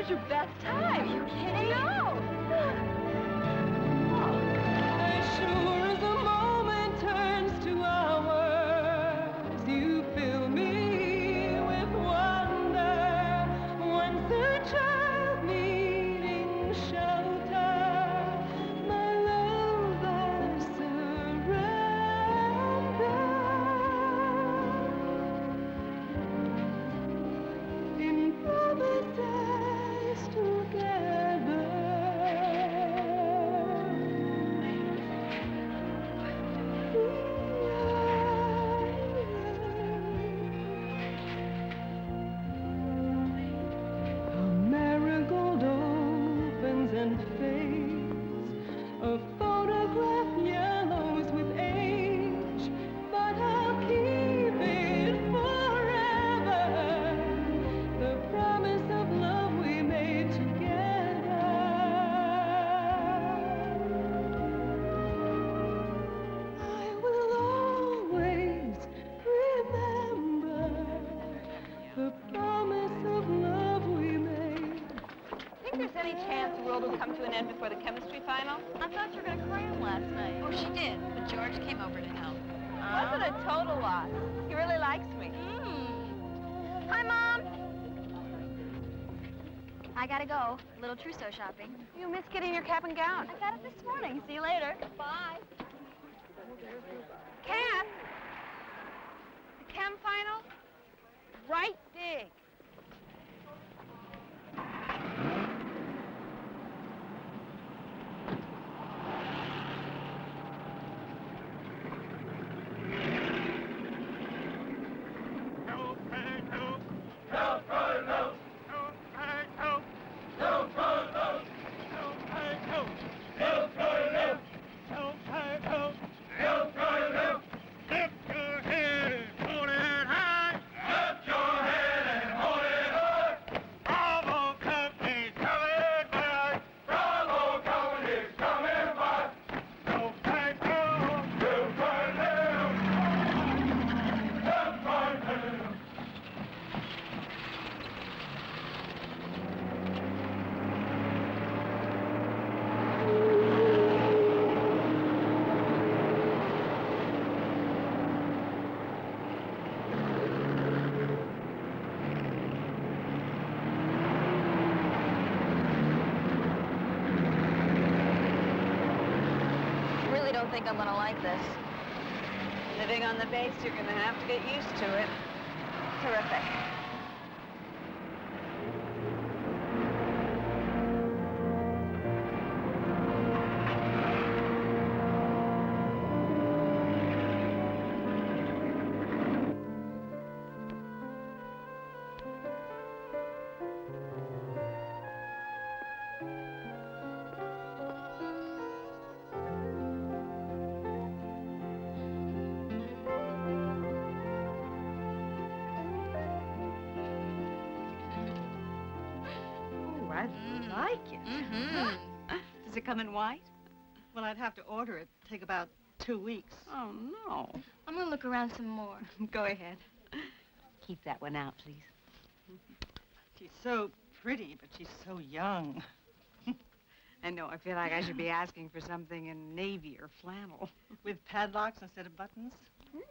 Your best time. Are you kidding? No. As sure as a moment turns to hours, you fill me with wonder. Once a child needing shelter, my love I surrender. In promises together. A marigold opens and fades, a photograph yellows with age, but I'll keep it forever, the promise of love we made together. I will always remember the promise of love we made. Think there's any chance the world will come to an end before the chemistry final? I thought you were going to cram last night. Oh, she did, but George came over to help. Wasn't a total loss. He really likes me. Hi, Mom. I gotta go. A little trousseau shopping. You missed getting your cap and gown. I got it this morning. See you later. Bye. Kat! The chem final? Right big. I don't think I'm gonna like this. Living on the base, you're gonna have to get used to it. Terrific. I like it. Does it come in white? Well, I'd have to order it. Take about 2 weeks. Oh, no. I'm gonna look around some more. Go ahead. Keep that one out, please. She's so pretty, but she's so young. I know, I feel like I should be asking for something in navy or flannel. With padlocks instead of buttons?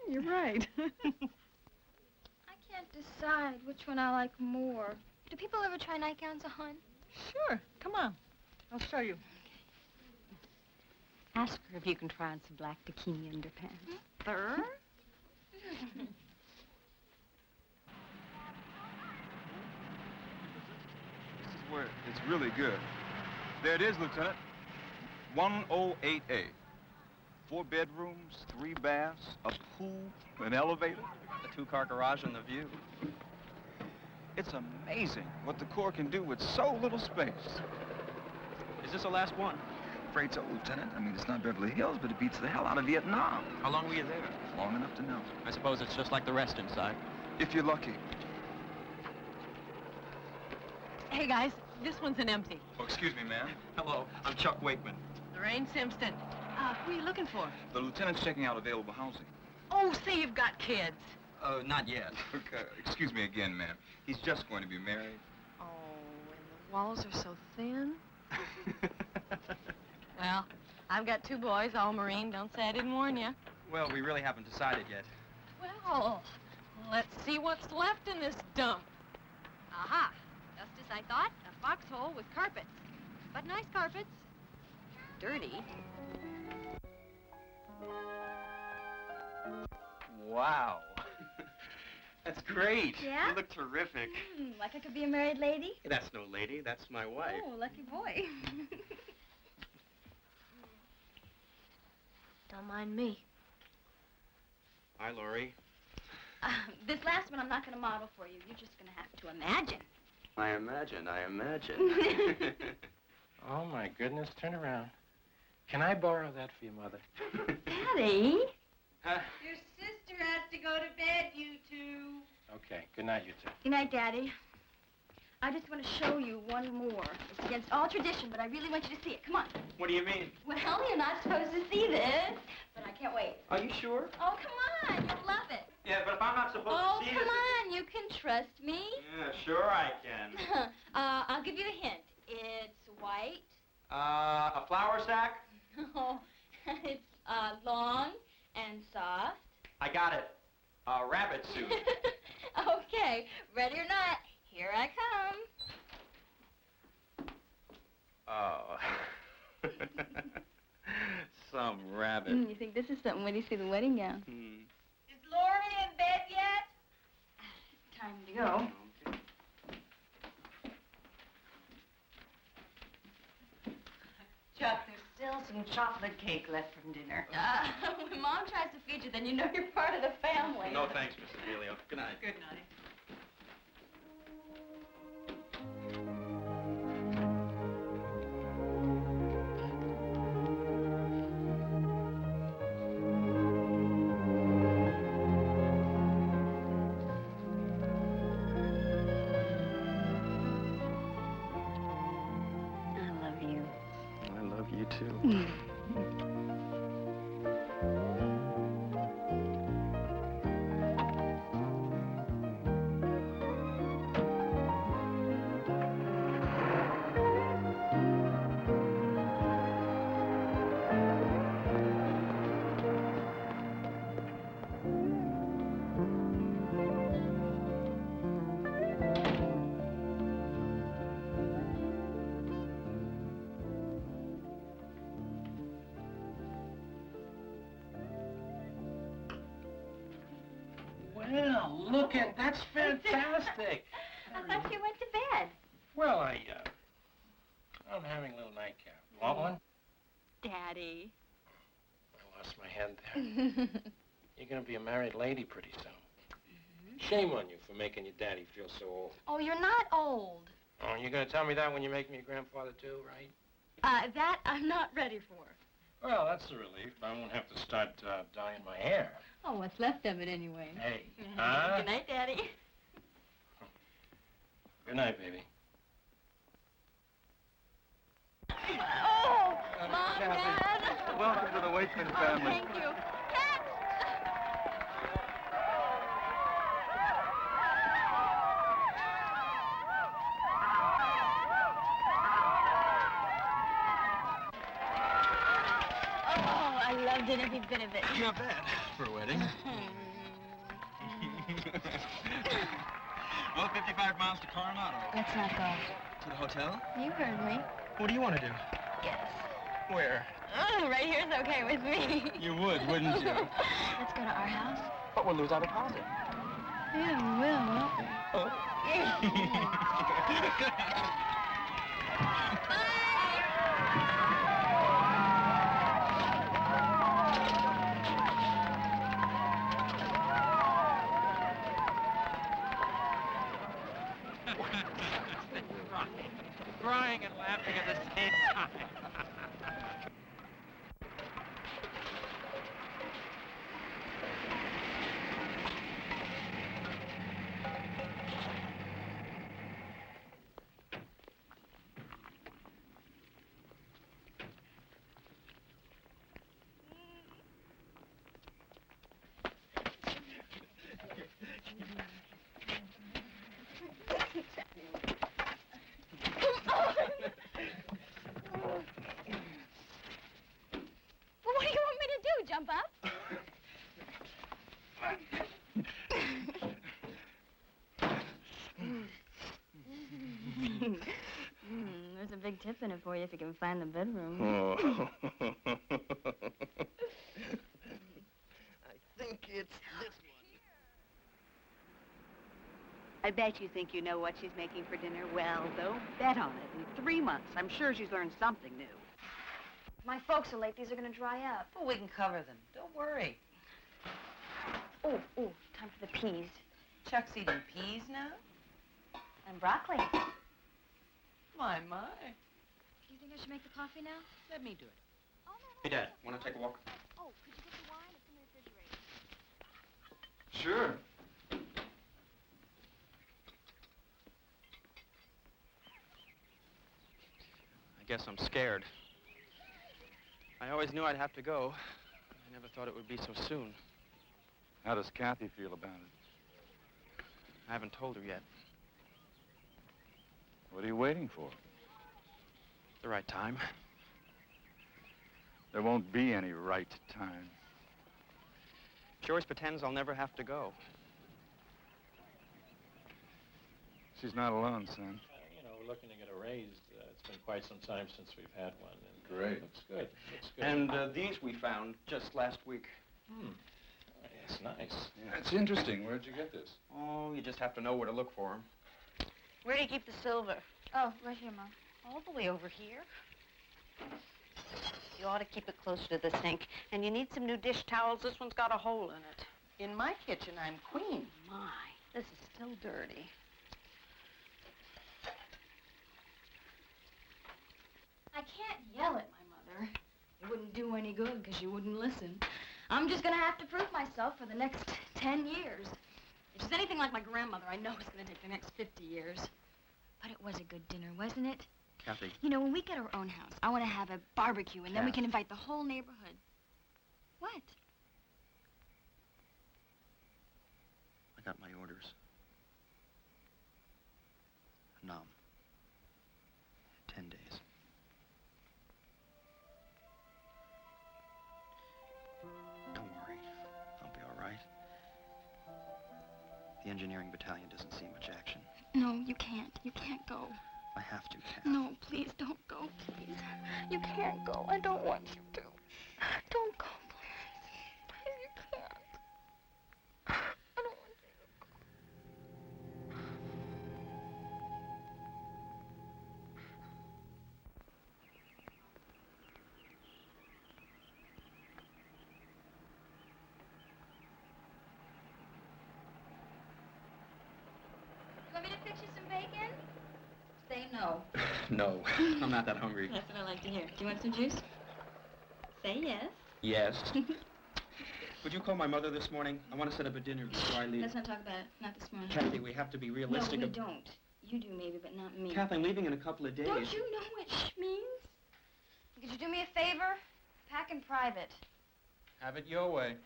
You're right. I can't decide which one I like more. Do people ever try nightgowns on? Sure. Come on. I'll show you. Ask her if you can try on some black bikini underpants. Fur? This is where it's really good. There it is, Lieutenant. 108A. 4 bedrooms, 3 baths, a pool, an elevator. A 2-car garage and the view. It's amazing what the Corps can do with so little space. Is this the last one? Afraid so, Lieutenant. I mean, it's not Beverly Hills, but it beats the hell out of Vietnam. How long were you there? Long enough to know. I suppose it's just like the rest inside. If you're lucky. Hey, guys, this one's an empty. Oh, excuse me, ma'am. Hello, I'm Chuck Wakeman. Lorraine Simpson. Who are you looking for? The lieutenant's checking out available housing. Oh, say you've got kids. Not yet. Okay. Excuse me again, ma'am. He's just going to be married. Oh, and the walls are so thin. Well, I've got 2 boys, all Marine. Don't say I didn't warn you. Well, we really haven't decided yet. Well, let's see what's left in this dump. Aha. Just as I thought, a foxhole with carpets. But nice carpets. Dirty. Wow. That's great. Yeah? You look terrific. Like I could be a married lady? That's no lady, that's my wife. Oh, lucky boy. Don't mind me. Hi, Laurie. This last one I'm not going to model for you. You're just going to have to imagine. I imagine. Oh, my goodness, turn around. Can I borrow that for your mother? Daddy? Your sister has to go to bed, you two. Okay, good night, you two. Good night, Daddy. I just want to show you one more. It's against all tradition, but I really want you to see it. Come on. What do you mean? Well, you're not supposed to see this, but I can't wait. Are you sure? Oh, come on. You'll love it. Yeah, but if I'm not supposed Oh, to see come on. You can trust me. Yeah, sure I can. I'll give you a hint. It's white. A flour sack? Oh, it's long and soft. I got it. A rabbit suit. Okay, ready or not, here I come. Oh. Some rabbit. You think this is something when you see the wedding gown? Is Lori in bed yet? Time to go. Chuck, there's still some chocolate cake left from dinner. When Mom tries to feed you, then you know you're part of the family. No thanks, Mrs. Helio. Good night. Good night. I love you. I love you too. Well, look at that's fantastic. I thought you went to bed. Well, I'm having a little nightcap. You want one? Daddy. I lost my head there. You're gonna be a married lady pretty soon. Shame on you for making your daddy feel so old. Oh, you're not old. Oh, you're gonna tell me that when you make me a grandfather too, right? That I'm not ready for. Well, that's a relief. I won't have to start dyeing my hair. Oh, what's left of it anyway? Hey, huh? Good night, Daddy. Good night, baby. Oh, Mom, Dad. Welcome to the Wakeman family. Thank you. Cat! loved it, every bit of it. Not bad for a wedding. Well, 55 miles to Coronado. Let's not go. To the hotel? You heard me. What do you want to do? Guess. Where? Oh, right here's okay with me. You would, wouldn't you? Let's go to our house. But we'll lose our deposit. Yeah, we will, won't we? Oh. Crying and laughing at the same time. Well, what do you want me to do, jump up? There's a big tip in it for you if you can find the bedroom. Oh. I think it's this one. I bet you think you know what she's making for dinner. Well, don't bet on it. In 3 months, I'm sure she's learned something new. My folks are late. These are going to dry up. Oh, we can cover them. Don't worry. Oh, time for the peas. Chuck's eating peas now? And broccoli. My. Do you think I should make the coffee now? Let me do it. Oh, no, Hey, Dad, want to take a walk? Oh, could you get the wine? It's in the refrigerator. Sure. I guess I'm scared. I always knew I'd have to go. I never thought it would be so soon. How does Kathy feel about it? I haven't told her yet. What are you waiting for? The right time. There won't be any right time. She always pretends I'll never have to go. She's not alone, son. You know, we're looking to get a raise. It's been quite some time since we've had one. And Great. Looks good. Looks good. And these we found just last week. Oh, that's nice. That's interesting. Where'd you get this? Oh, you just have to know where to look for them. Where do you keep the silver? Oh, right here, Mom. All the way over here. You ought to keep it closer to the sink. And you need some new dish towels. This one's got a hole in it. In my kitchen, I'm queen. My, this is still dirty. I can't yell at my mother. It wouldn't do any good because she wouldn't listen. I'm just going to have to prove myself for the next 10 years. If she's anything like my grandmother, I know it's going to take the next 50 years. But it was a good dinner, wasn't it? Kathy. You know, when we get our own house, I want to have a barbecue, and then we can invite the whole neighborhood. What? I got my orders. Numb. 10 days. Don't worry. I'll be all right. The engineering battalion doesn't see much action. No, you can't. You can't go. I have to, Kath. No, please don't go, please. You can't go. I don't want you to. Don't go, please. Please, you can't. I don't want you to go. You want me to fix you some bacon? Say no. No, I'm not that hungry. That's what I like to hear. Do you want some juice? Say yes. Yes. Would you call my mother this morning? I want to set up a dinner before I leave. Let's not talk about it. Not this morning. Kathy, we have to be realistic. No, we don't. You do maybe, but not me. Kathy, I'm leaving in a couple of days. Don't you know what sh means? Could you do me a favor? Pack in private. Have it your way.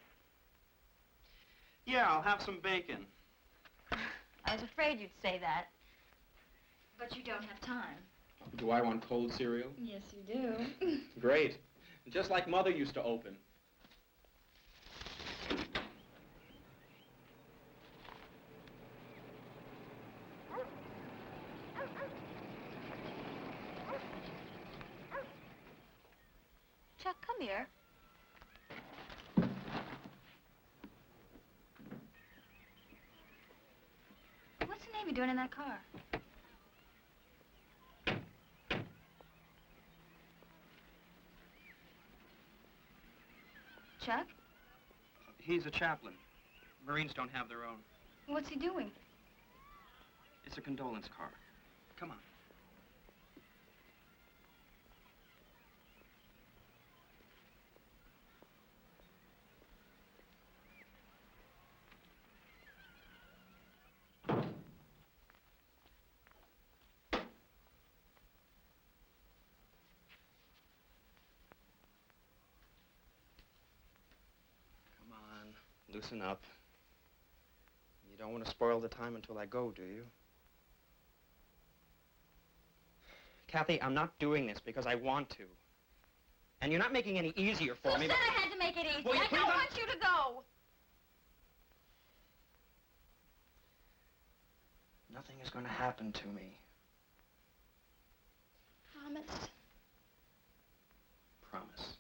Yeah, I'll have some bacon. I was afraid you'd say that. But you don't have time. Do I want cold cereal? Yes, you do. Great. Just like Mother used to open. Chuck, come here. What's the Navy doing in that car? Chuck? He's a chaplain. Marines don't have their own. What's he doing? It's a condolence car. Come on. Loosen up. You don't want to spoil the time until I go, do you? Kathy, I'm not doing this because I want to. And you're not making it any easier for Who me. said I had to make it easy? Will you I please don't want you to go. Nothing is going to happen to me. Promise. Promise.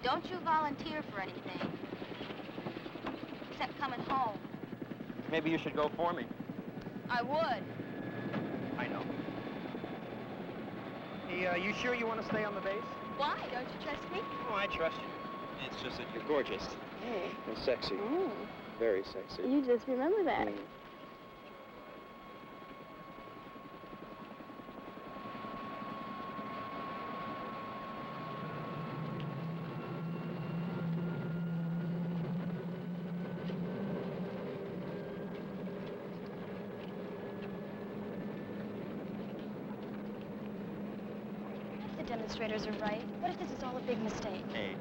Don't you volunteer for anything. Except coming home. Maybe you should go for me. I would. I know. Hey, you sure you want to stay on the base? Why? Don't you trust me? Oh, I trust you. It's just that you're gorgeous. Hey. And sexy. Oh. Very sexy. You just remember that. Mm. The demonstrators are right. What if this is all a big mistake? Hey.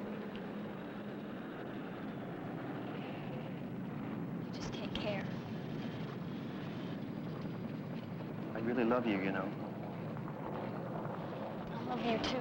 Just take care. I really love you, you know. I love you too.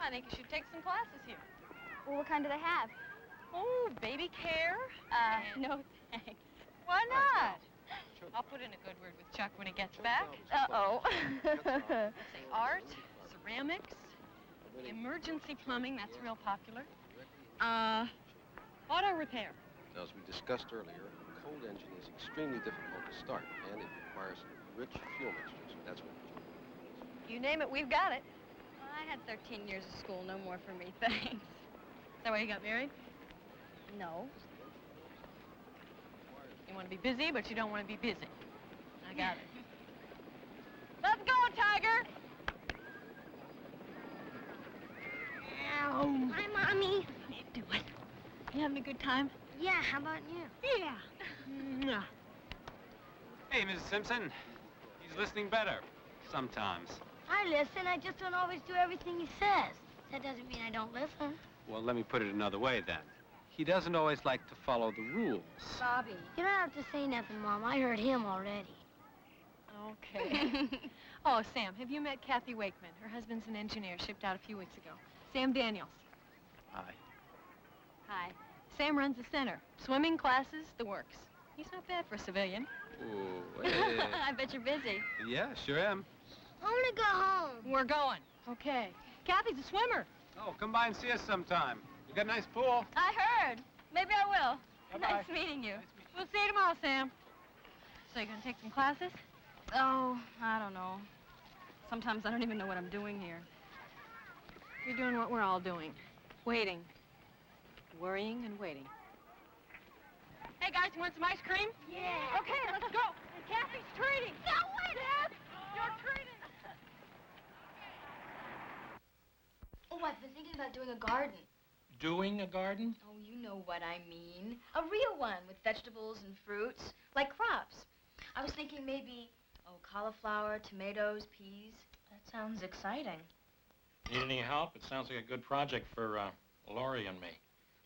I think you should take some classes here. Well, what kind do they have? Oh, baby care? No thanks. Why not? I'll put in a good word with Chuck when he gets back. Uh-oh. Let's say art, ceramics, Emergency plumbing, that's real popular. Auto repair. Now, as we discussed earlier, a cold engine is extremely difficult to start, and it requires rich fuel mixtures. That's what You name it, we've got it. I had 13 years of school, no more for me, thanks. Is that why you got married? No. You want to be busy, but you don't want to be busy. I got it. Let's go, Tiger! Ow. Hi, Mommy. How you doing? You having a good time? Yeah, how about you? Yeah. Mwah. Hey, Mrs. Simpson. He's listening better. Sometimes. I listen, I just don't always do everything he says. That doesn't mean I don't listen. Well, let me put it another way, then. He doesn't always like to follow the rules. Bobby. You don't have to say nothing, Mom. I heard him already. Okay. Oh, Sam, have you met Kathy Wakeman? Her husband's an engineer, shipped out a few weeks ago. Sam Daniels. Hi. Hi. Sam runs the center. Swimming classes, the works. He's not bad for a civilian. Oh, hey. I bet you're busy. Yeah, sure am. I want to go home. We're going. Okay. Kathy's a swimmer. Oh, come by and see us sometime. You got a nice pool. I heard. Maybe I will. Bye-bye. Nice meeting you. We'll see you tomorrow, Sam. So you're gonna take some classes? Oh, I don't know. Sometimes I don't even know what I'm doing here. You're doing what we're all doing. Waiting. Worrying and waiting. Hey, guys, you want some ice cream? Yeah. Okay, let's go. And Kathy's treating. No, wait. Dad, you're treating. Oh, I've been thinking about doing a garden. Doing a garden? Oh, you know what I mean. A real one with vegetables and fruits, like crops. I was thinking maybe, cauliflower, tomatoes, peas. That sounds exciting. Need any help? It sounds like a good project for Laurie and me.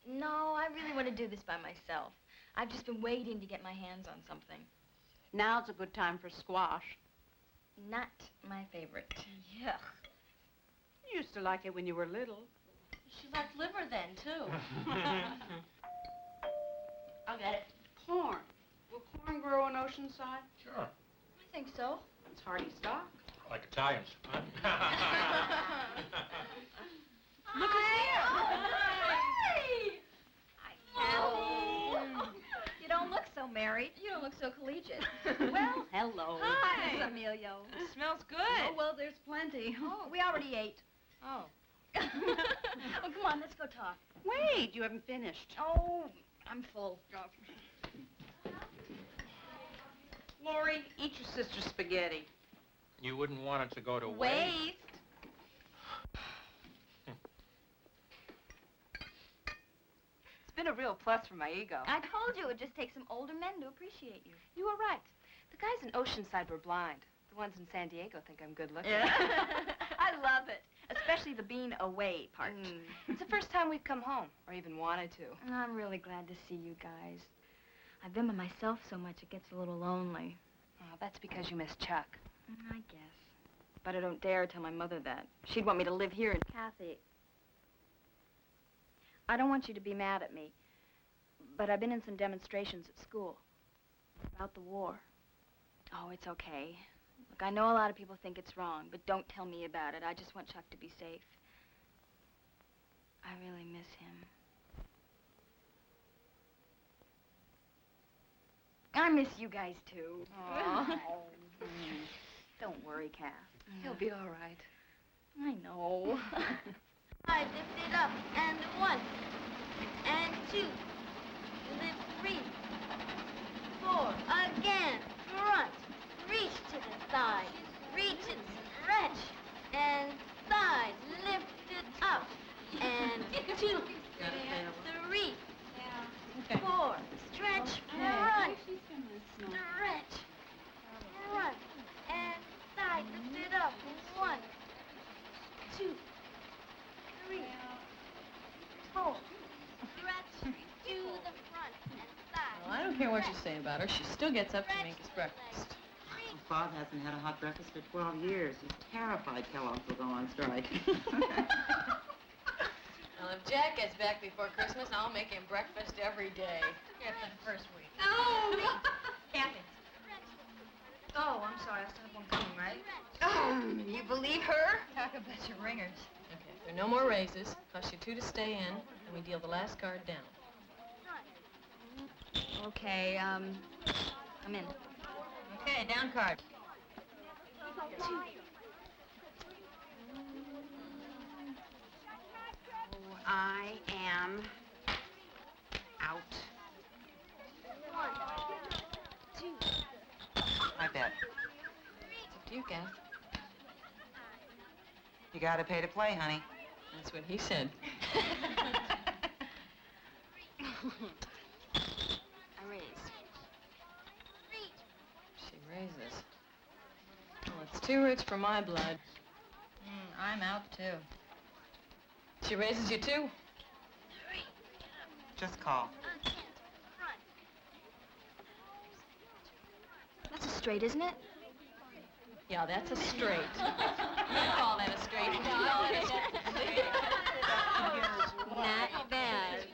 No, I really want to do this by myself. I've just been waiting to get my hands on something. Now's a good time for squash. Not my favorite. Yuck. You used to like it when you were little. She liked liver then, too. I'll get it. Corn. Will corn grow in Oceanside? Sure. I think so. It's hardy stock. Like Italians. Huh? Look Hi! You don't look so married. You don't look so collegiate. Well, hello. Hi, Miss Emilio. Smells good. Oh, well, there's plenty. Oh, we already ate. Oh. Oh, come on, let's go talk. Wait, you haven't finished. Oh, I'm full. Laurie, eat your sister's spaghetti. You wouldn't want it to go to waste. Waste? It's been a real plus for my ego. I told you it just takes some older men to appreciate you. You were right. The guys in Oceanside were blind. The ones in San Diego think I'm good looking. Yeah. I love it, especially the being away part. It's the first time we've come home, or even wanted to. And I'm really glad to see you guys. I've been by myself so much it gets a little lonely. Oh, that's because you miss Chuck. I guess. But I don't dare tell my mother that. She'd want me to live here in Kathy. I don't want you to be mad at me, but I've been in some demonstrations at school about the war. Oh, it's okay. Look, I know a lot of people think it's wrong, but don't tell me about it. I just want Chuck to be safe. I really miss him. I miss you guys, too. Oh. Don't worry, Kath. He'll be all right. I know. I lift it up, and 1, and 2, lift 3, 4, again, front, reach to the side, reach and stretch, and side, lift it up, and 2, 3, 4, stretch, front, stretch, front, and side, lift it up, 1, 2, 3, 4, stretch to the front and side. Well, I don't care what you say about her. She still gets up to make us breakfast. Bob hasn't had a hot breakfast for 12 years. He's terrified Kellogg's will go on strike. Well, if Jack gets back before Christmas, I'll make him breakfast every day. Yeah, for the first week. Oh! Kathy. Oh, I'm sorry. I still have one coming, right? Oh, you believe her? Talk about your ringers. Okay. There are no more raises. Costs you 2 to stay in, and we deal the last card down. Okay, I'm in. Okay, down card. I am out. 1, 2. I bet. It's up to you, Kath. You gotta pay to play, honey. That's what he said. I raise. She raises. Well, it's too rich for my blood. I'm out, too. She raises you, too? Just call. That's a straight, isn't it? Yeah, that's a straight. You call that a straight. You call it a straight. Not bad.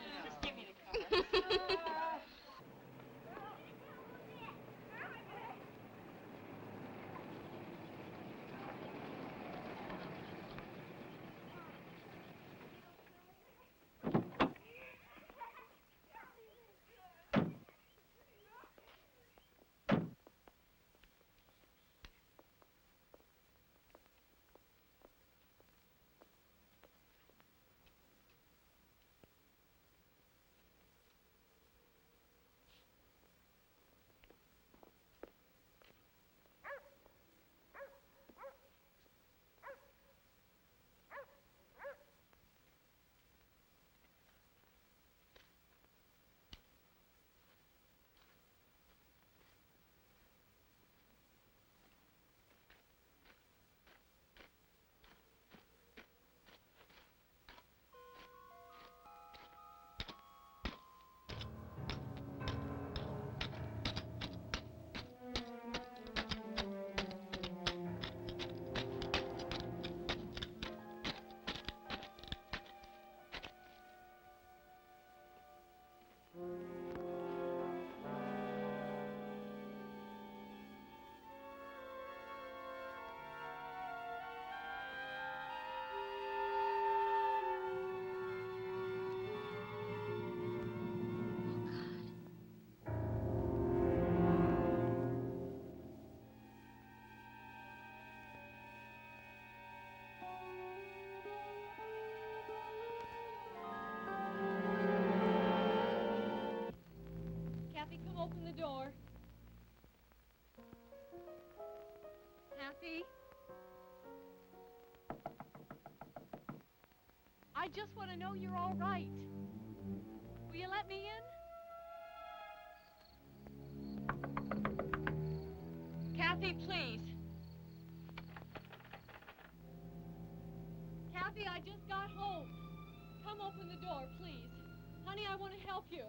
Kathy, come open the door. Kathy? I just want to know you're all right. Will you let me in? Kathy, please. Kathy, I just got home. Come open the door, please. Honey, I want to help you.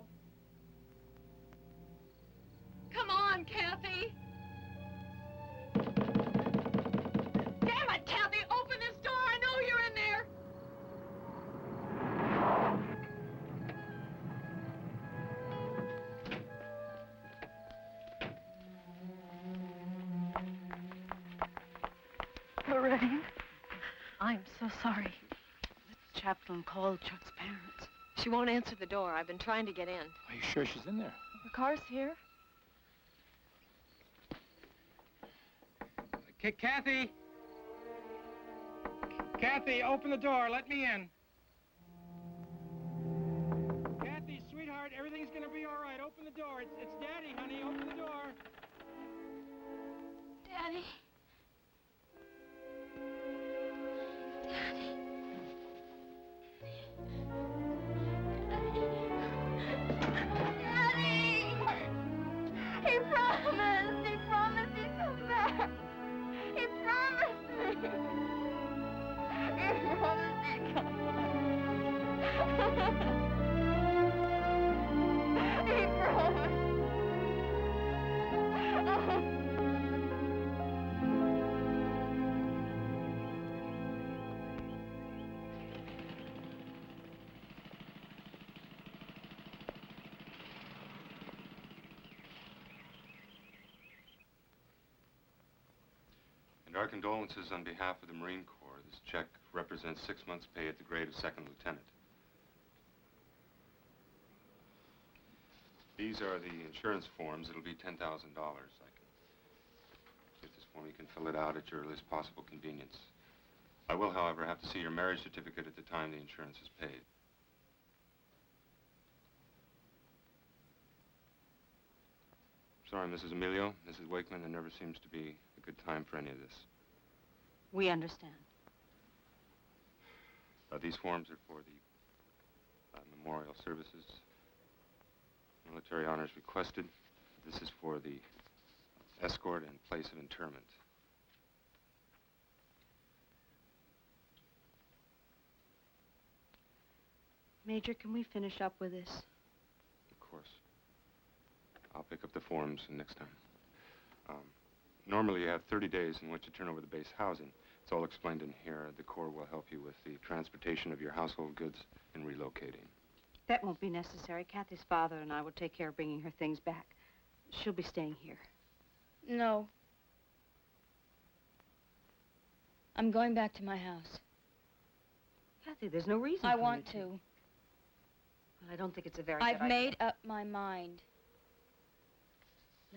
Come on, Kathy. Damn it, Kathy, open this door. I know you're in there. Lorraine, I'm so sorry. The chaplain called Chuck's parents. She won't answer the door. I've been trying to get in. Are you sure she's in there? The car's here. Kathy! Kathy, open the door. Let me in. Kathy, sweetheart, everything's gonna be all right. Open the door. It's Daddy, honey. Open the door. Daddy. Daddy. Daddy! He promised! He promised he'd come back! He promised me! He promised he'd come back! He promised! And our condolences on behalf of the Marine Corps. This check represents 6 months' pay at the grade of second lieutenant. These are the insurance forms. It'll be $10,000. I can get this form. You can fill it out at your earliest possible convenience. I will, however, have to see your marriage certificate at the time the insurance is paid. Sorry, Mrs. Emilio. Mrs. Wakeman, there never seems to be a good time for any of this. We understand. These forms are for the memorial services. Military honors requested. This is for the escort and place of interment. Major, can we finish up with this? Of course. I'll pick up the forms next time. Normally you have 30 days in which to turn over the base housing. It's all explained in here. The Corps will help you with the transportation of your household goods and relocating. That won't be necessary. Kathy's father and I will take care of bringing her things back. She'll be staying here. No. I'm going back to my house. Kathy, there's no reason I for want you to. Well, I don't think it's a very good I've idea. made up my mind.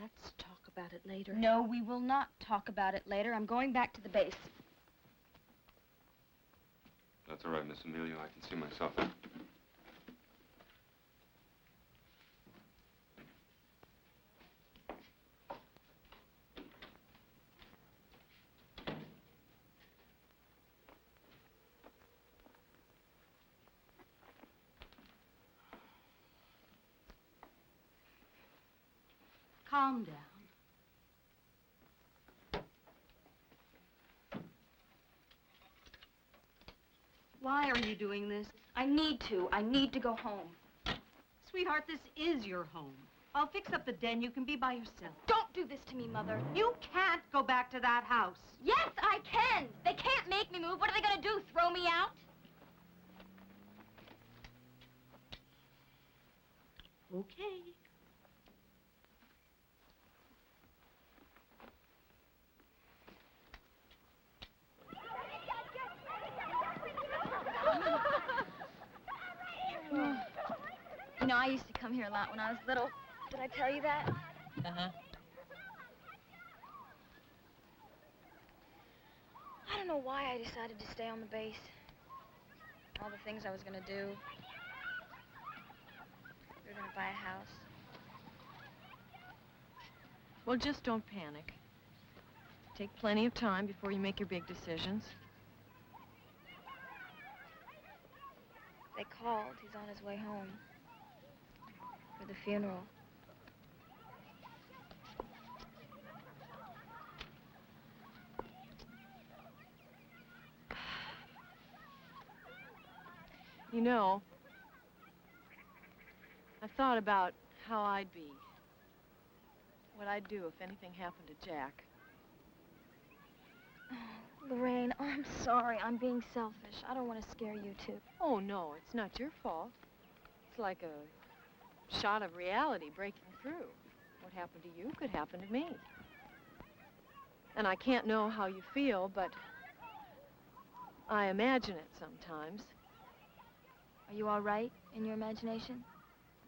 Let's talk about it later. No, we will not talk about it later. I'm going back to the base. That's all right, Miss Emilio. I can see myself out. Calm down. Why are you doing this? I need to. I need to go home. Sweetheart, this is your home. I'll fix up the den. You can be by yourself. Don't do this to me, Mother. You can't go back to that house. Yes, I can. They can't make me move. What are they going to do, throw me out? Okay. You know, I used to come here a lot when I was little. Did I tell you that? Uh-huh. I don't know why I decided to stay on the base. All the things I was going to do. We were going to buy a house. Well, just don't panic. Take plenty of time before you make your big decisions. They called. He's on his way home. For the funeral. You know, I thought about how I'd be. What I'd do if anything happened to Jack. Oh, Lorraine, I'm sorry. I'm being selfish. I don't want to scare you, too. Oh, no, it's not your fault. It's like a shot of reality breaking through. What happened to you could happen to me. And I can't know how you feel, but I imagine it sometimes. Are you all right in your imagination?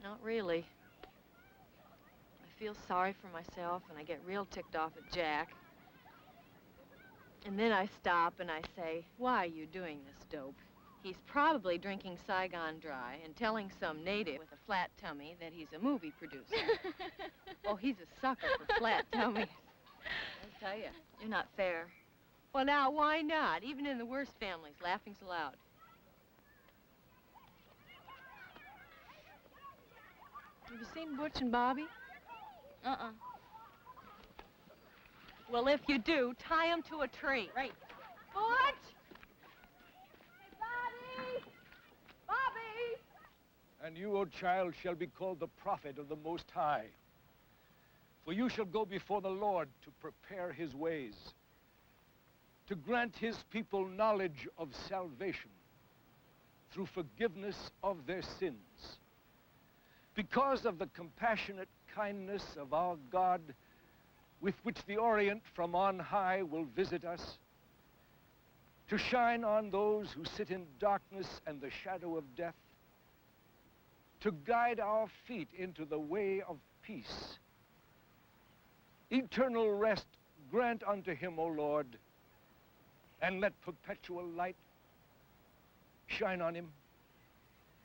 Not really. I feel sorry for myself, and I get real ticked off at Jack. And then I stop and I say, why are you doing this, dope? He's probably drinking Saigon Dry and telling some native with a flat tummy that he's a movie producer. Oh, he's a sucker for flat tummies. I'll tell you. You're not fair. Well, now, why not? Even in the worst families, laughing's allowed. Have you seen Butch and Bobby? Uh-uh. Well, if you do, tie him to a tree. Right. Butch! Hey, Bobby! Bobby! And you, O child, shall be called the prophet of the Most High. For you shall go before the Lord to prepare his ways, to grant his people knowledge of salvation through forgiveness of their sins. Because of the compassionate kindness of our God, with which the Orient from on high will visit us, to shine on those who sit in darkness and the shadow of death, to guide our feet into the way of peace. Eternal rest grant unto him, O Lord, and let perpetual light shine on him.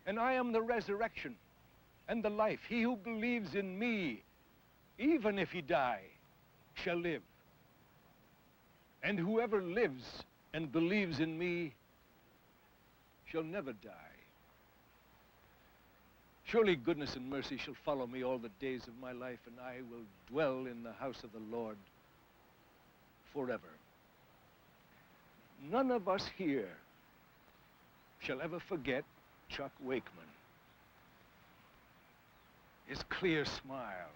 And I am the resurrection and the life. He who believes in me, even if he die, shall live. And whoever lives and believes in me shall never die. Surely goodness and mercy shall follow me all the days of my life, and I will dwell in the house of the Lord forever. None of us here shall ever forget Chuck Wakeman. His clear smile,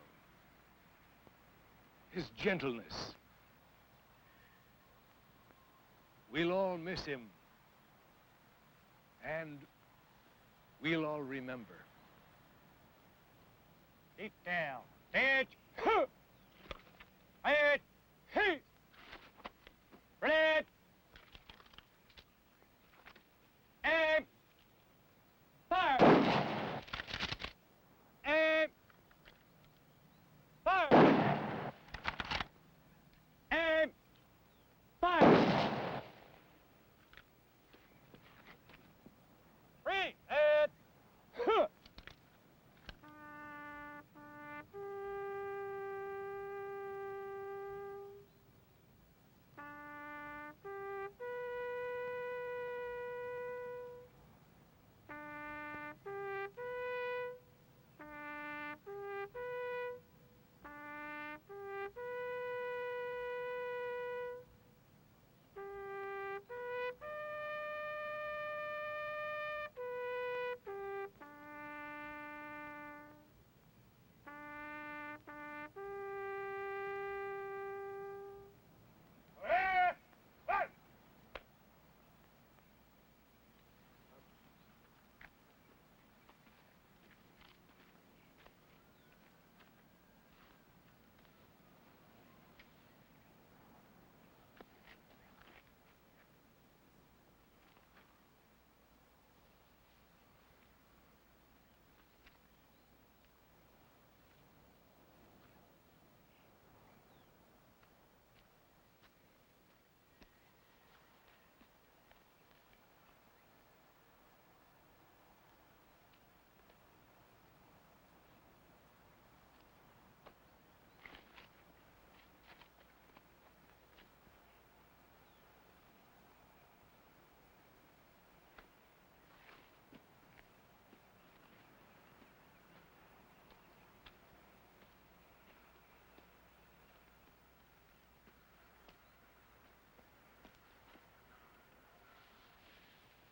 his gentleness. We'll all miss him, and we'll all remember. Sit down. Stand. Quiet. Hey. Red. Aim. Fire. Aim. Fire. Aim. Fire. Read.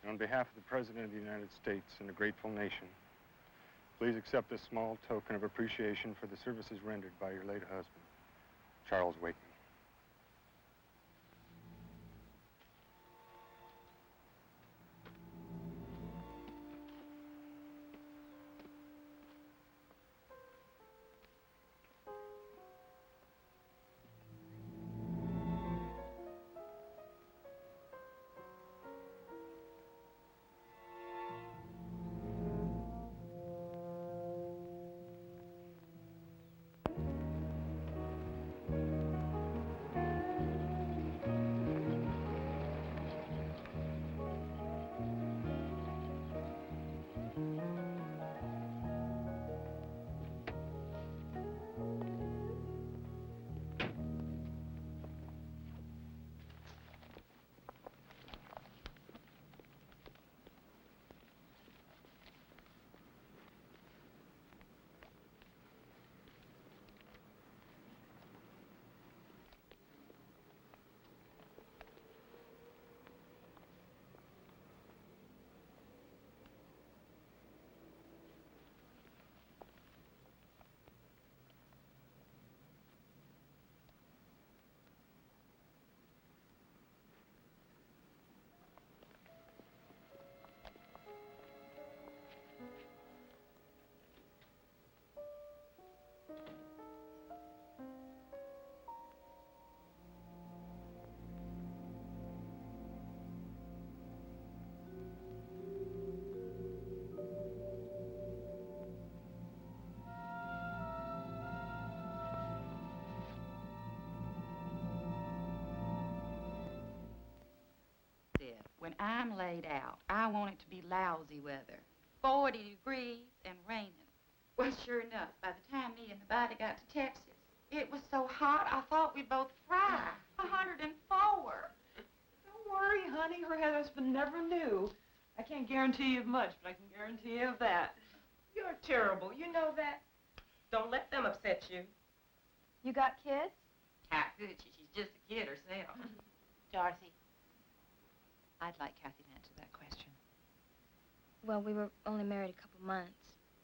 On behalf of the President of the United States and a grateful nation, please accept this small token of appreciation for the services rendered by your late husband, Charles Wakeman. when I'm laid out, I want it to be lousy weather. 40 degrees and raining. Well, sure enough, by the time me and the body got to Texas, it was so hot I thought we'd both fry. 104. Don't worry, honey. Her husband never knew. I can't guarantee you of much, but I can guarantee you of that. You're terrible. You know that? Don't let them upset you. You got kids? How could she? She's just a kid herself. Dorothy, I'd like Kathy to answer that question. Well, we were only married a couple months.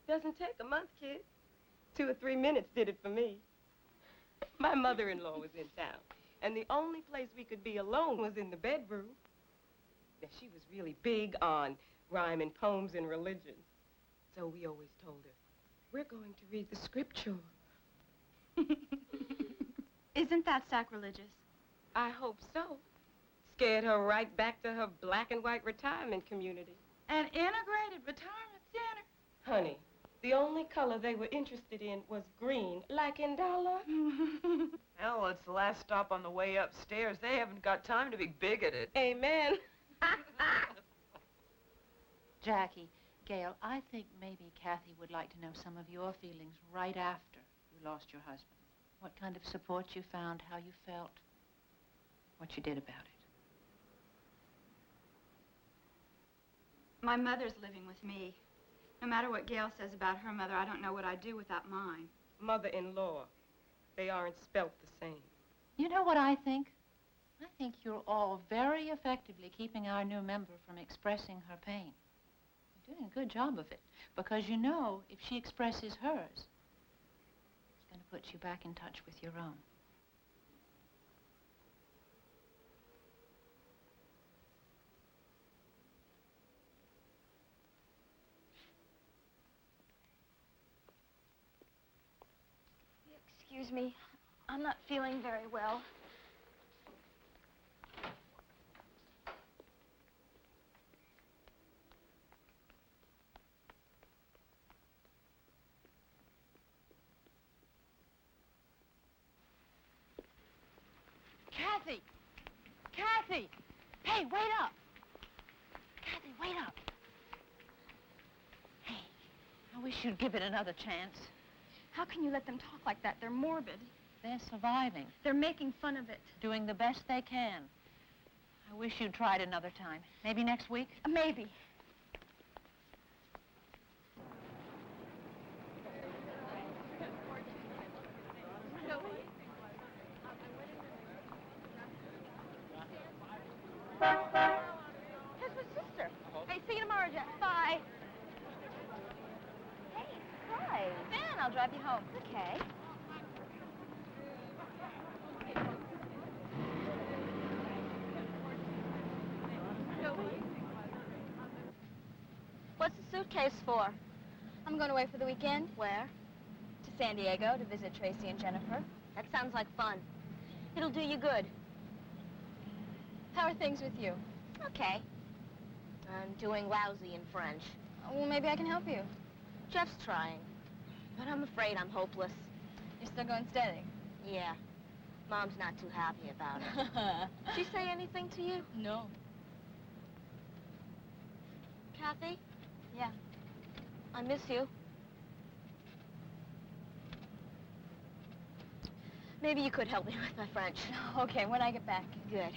Doesn't take a month, kid. 2 or 3 minutes did it for me. My mother-in-law was in town, and the only place we could be alone was in the bedroom. Now, she was really big on rhyming poems and religion. So we always told her, we're going to read the scripture. Isn't that sacrilegious? I hope so. Scared her right back to her black and white retirement community. An integrated retirement center? Honey, the only color they were interested in was green, like in Dollar. Well, it's the last stop on the way upstairs. They haven't got time to be bigoted. Amen. Jackie, Gail, I think maybe Kathy would like to know some of your feelings right after you lost your husband. What kind of support you found, how you felt, what you did about it. My mother's living with me. No matter what Gail says about her mother, I don't know what I'd do without mine. Mother-in-law. They aren't spelt the same. You know what I think? I think you're all very effectively keeping our new member from expressing her pain. You're doing a good job of it, because you know if she expresses hers, it's going to put you back in touch with your own. Excuse me, I'm not feeling very well. Kathy! Kathy! Hey, wait up! Kathy, wait up! Hey, I wish you'd give it another chance. How can you let them talk like that? They're morbid. They're surviving. They're making fun of it. Doing the best they can. I wish you'd tried another time. Maybe next week? Maybe. Here's my sister. Hey, see you tomorrow, Jack. Bye. Hey, hi. Ben, I'll drive you home. Okay. What's the suitcase for? I'm going away for the weekend. Where? To San Diego to visit Tracy and Jennifer. That sounds like fun. It'll do you good. How are things with you? Okay. I'm doing lousy in French. Well, maybe I can help you. Jeff's trying, but I'm afraid I'm hopeless. You're still going steady? Yeah. Mom's not too happy about it. Did she say anything to you? No. Kathy? Yeah. I miss you. Maybe you could help me with my French. Okay, when I get back. Good.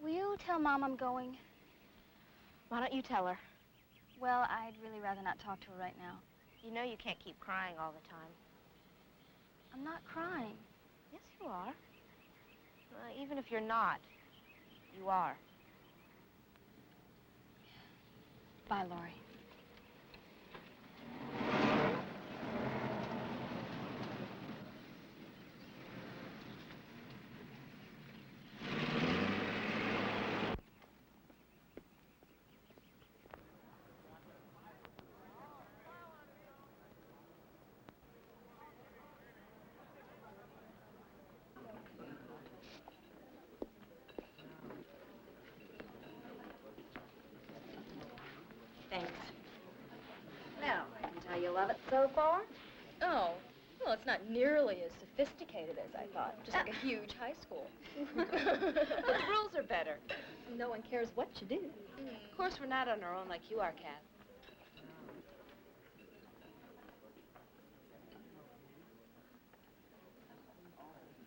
Will you tell Mom I'm going? Why don't you tell her? Well, I'd really rather not talk to her right now. You know you can't keep crying all the time. I'm not crying. Yes, you are. Even if you're not, you are. Bye, Laurie. Thanks. Well, I can tell you love it so far. Oh, well, it's not nearly as sophisticated as I thought. Just like a huge high school. But the rules are better. No one cares what you do. Of course, we're not on our own like you are, Kat.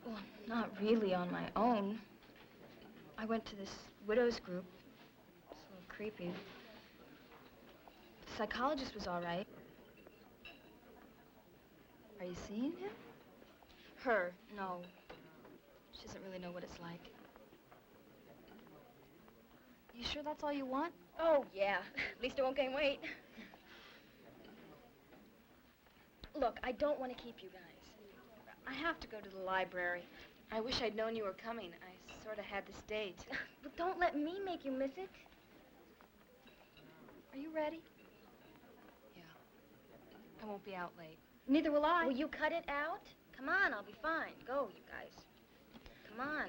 Well, not really on my own. I went to this widows group. It's a little creepy. The psychologist was all right. Are you seeing him? Her, no. She doesn't really know what it's like. You sure that's all you want? Oh, yeah. At least I won't gain weight. Look, I don't want to keep you guys. I have to go to the library. I wish I'd known you were coming. I sort of had this date. But don't let me make you miss it. Are you ready? Yeah. I won't be out late. Neither will I. Will you cut it out? Come on, I'll be fine. Go, you guys. Come on.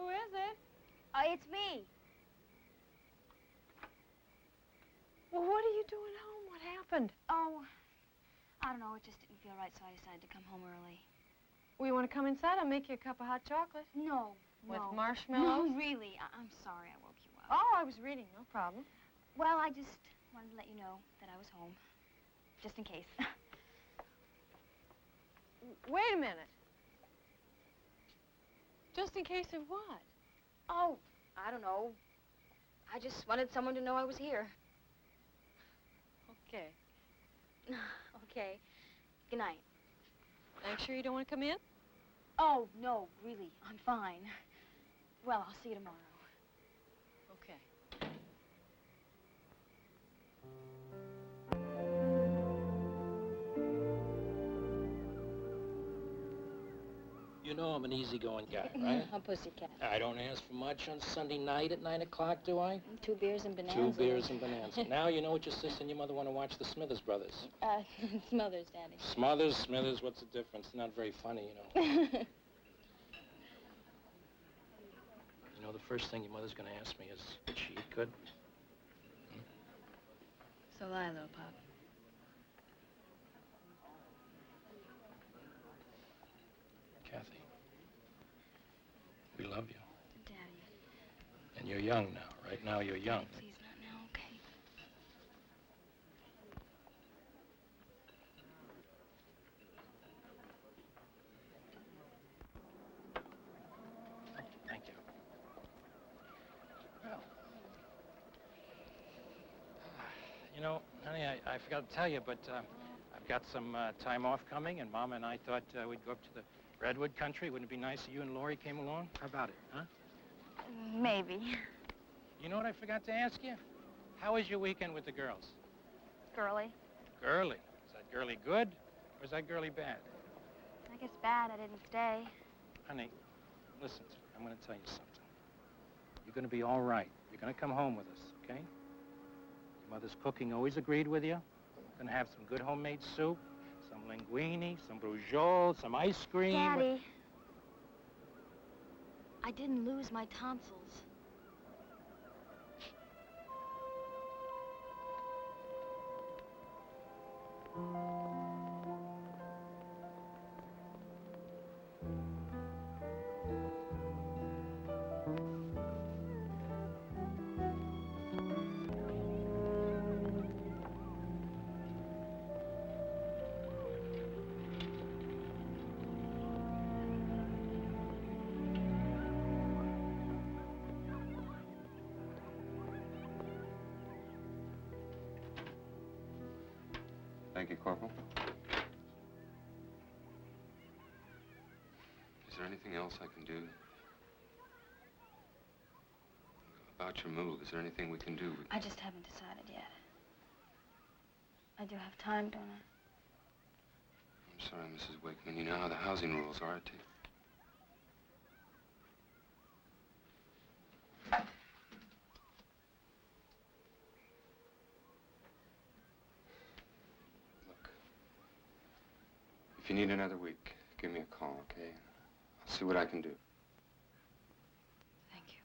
Who is it? It's me. Well, what are you doing home? What happened? Oh, I don't know. It just didn't feel right, so I decided to come home early. Well, you want to come inside? I'll make you a cup of hot chocolate. No. With no. marshmallows? No, really. I'm sorry I woke you up. Oh, I was reading. No problem. Well, I just wanted to let you know that I was home. Just in case. Wait a minute. Just in case of what? Oh, I don't know. I just wanted someone to know I was here. Okay. Okay. Good night. Are you sure you don't want to come in? Oh, no, really. I'm fine. Well, I'll see you tomorrow. Okay. You know I'm an easygoing guy, right? A pussycat. I don't ask for much on Sunday night at 9 o'clock, do I? 2 beers and bananas. 2 beers and bonanza. Now you know what your sister and your mother want to watch the Smithers Brothers. Smothers, Daddy. Smothers, Smithers, what's the difference? Not very funny, you know. You know, the first thing your mother's going to ask me is, did she eat good? So lie, little Pop. Kathy, we love you. Daddy. And you're young now. Right now, you're young. Please, not now, okay? Thank you. Well, you know, honey, I forgot to tell you, but I've got some time off coming, and Mama and I thought we'd go up to the Redwood country. Wouldn't it be nice if you and Laurie came along? How about it, huh? Maybe. You know what I forgot to ask you? How was your weekend with the girls? Girly. Girly. Is that girly good, or is that girly bad? I guess bad I didn't stay. Honey, listen to me. I'm going to tell you something. You're going to be all right. You're going to come home with us, okay? Your mother's cooking always agreed with you. Going to have some good homemade soup, some linguine, some bruschetta, some ice cream. Daddy. I didn't lose my tonsils. Thank you, Corporal. Is there anything else I can do? About your move, is there anything we can do? I just haven't decided yet. I do have time, don't I? I'm sorry, Mrs. Wakeman. You know how the housing rules are. Look, if you need another week, give me a call, okay? I'll see what I can do. Thank you.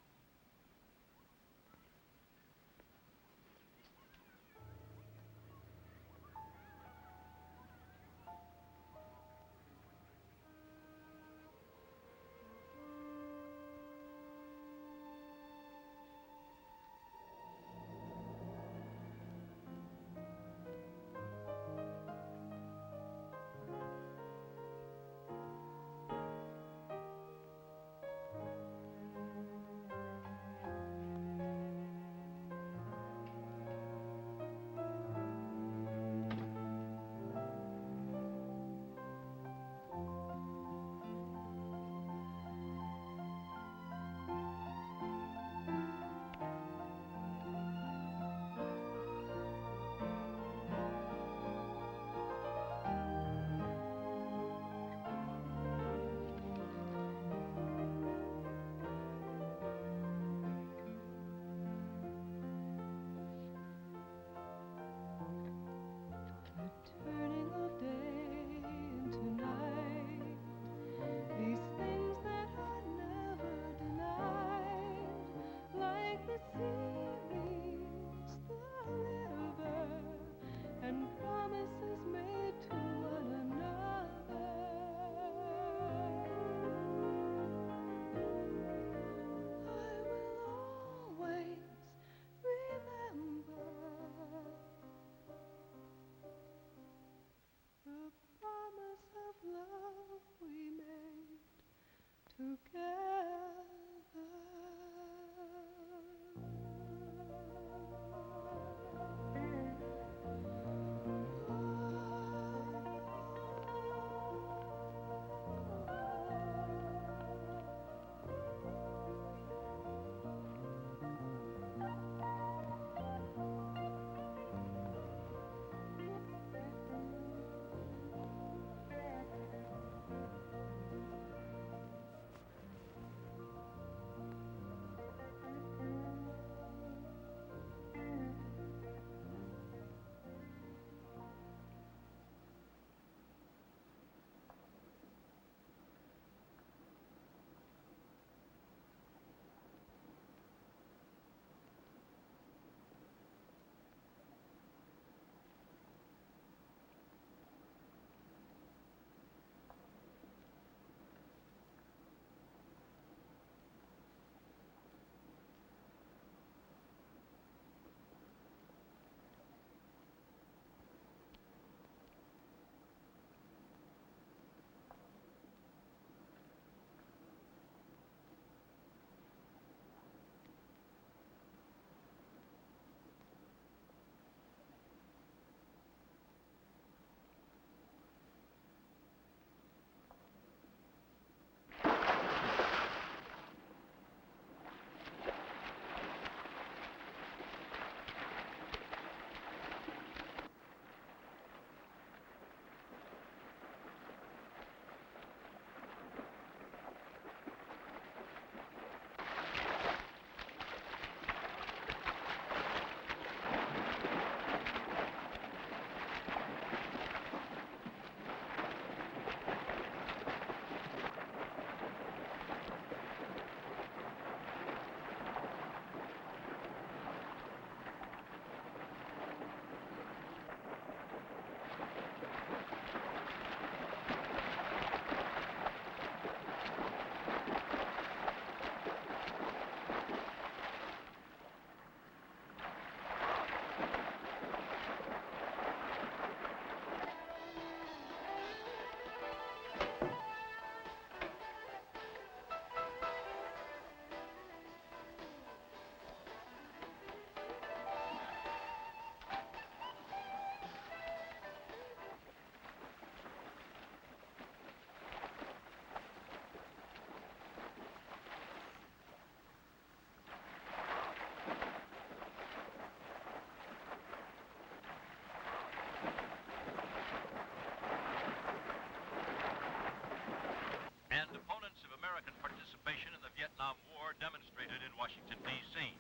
demonstrated in Washington, D.C.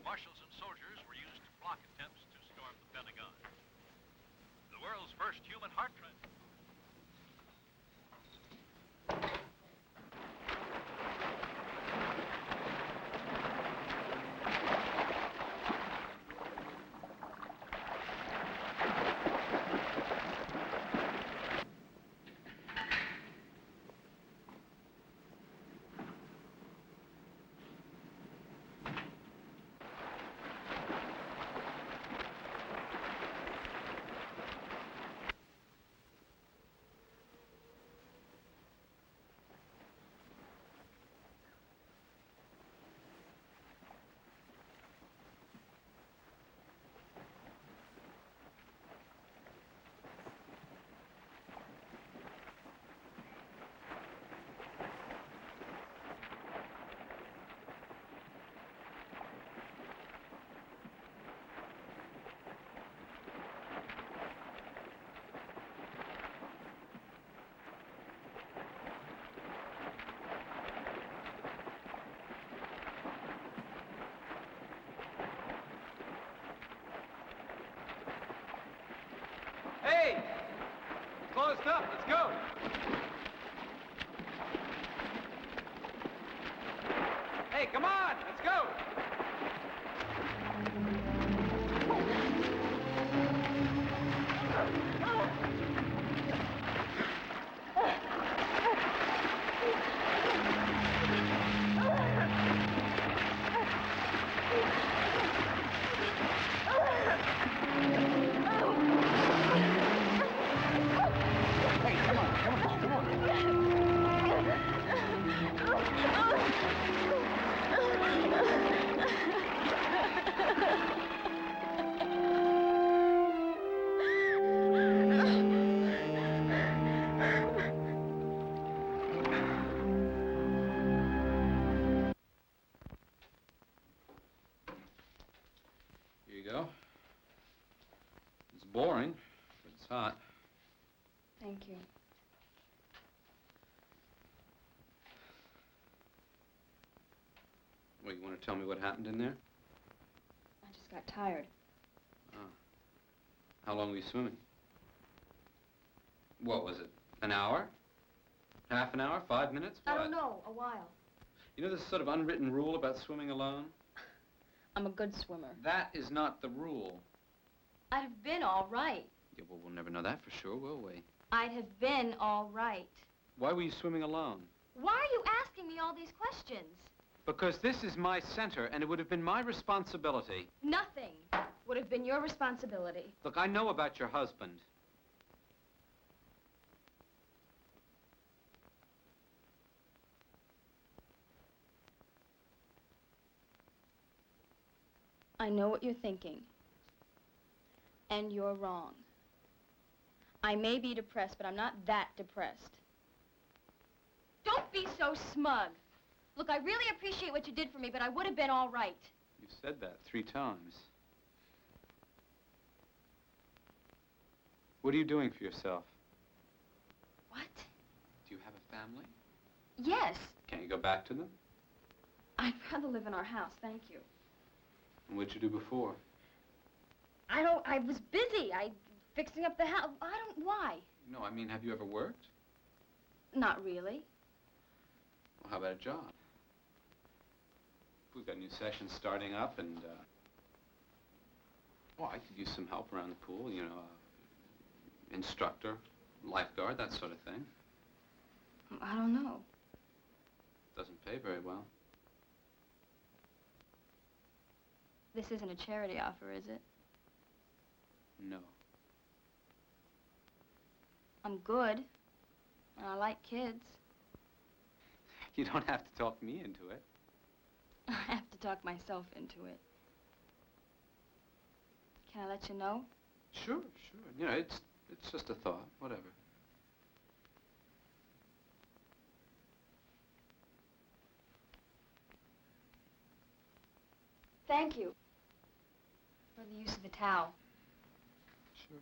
Marshals and soldiers were used to block attempts to storm the Pentagon. The world's first human heart transplant. Hey! Closed up. Let's go. Hey, come on. Let's go. Here you go. It's boring, but it's hot. Thank you. Well, you want to tell me what happened in there? I just got tired. Oh. How long were you swimming? What was it? An hour? Half an hour? 5 minutes? I What? don't know, a while. You know this sort of unwritten rule about swimming alone? I'm a good swimmer. That is not the rule. I'd have been all right. Yeah, well, we'll never know that for sure, will we? I'd have been all right. Why were you swimming alone? Why are you asking me all these questions? Because this is my center, and it would have been my responsibility. Nothing would have been your responsibility. Look, I know about your husband. I know what you're thinking. And you're wrong. I may be depressed, but I'm not that depressed. Don't be so smug. Look, I really appreciate what you did for me, but I would have been all right. You said that 3 times. What are you doing for yourself? What? Do you have a family? Yes. Can't you go back to them? I'd rather live in our house, thank you. And what'd you do before? I was busy. Fixing up the house. Why? No, I mean, have you ever worked? Not really. Well, how about a job? We've got a new session starting up, and, well, I could use some help around the pool, you know, instructor, lifeguard, that sort of thing. I don't know. Doesn't pay very well. This isn't a charity offer, is it? No. I'm good. And I like kids. You don't have to talk me into it. I have to talk myself into it. Can I let you know? Sure, sure. You know, it's just a thought, whatever. Thank you for the use of the towel. Sure.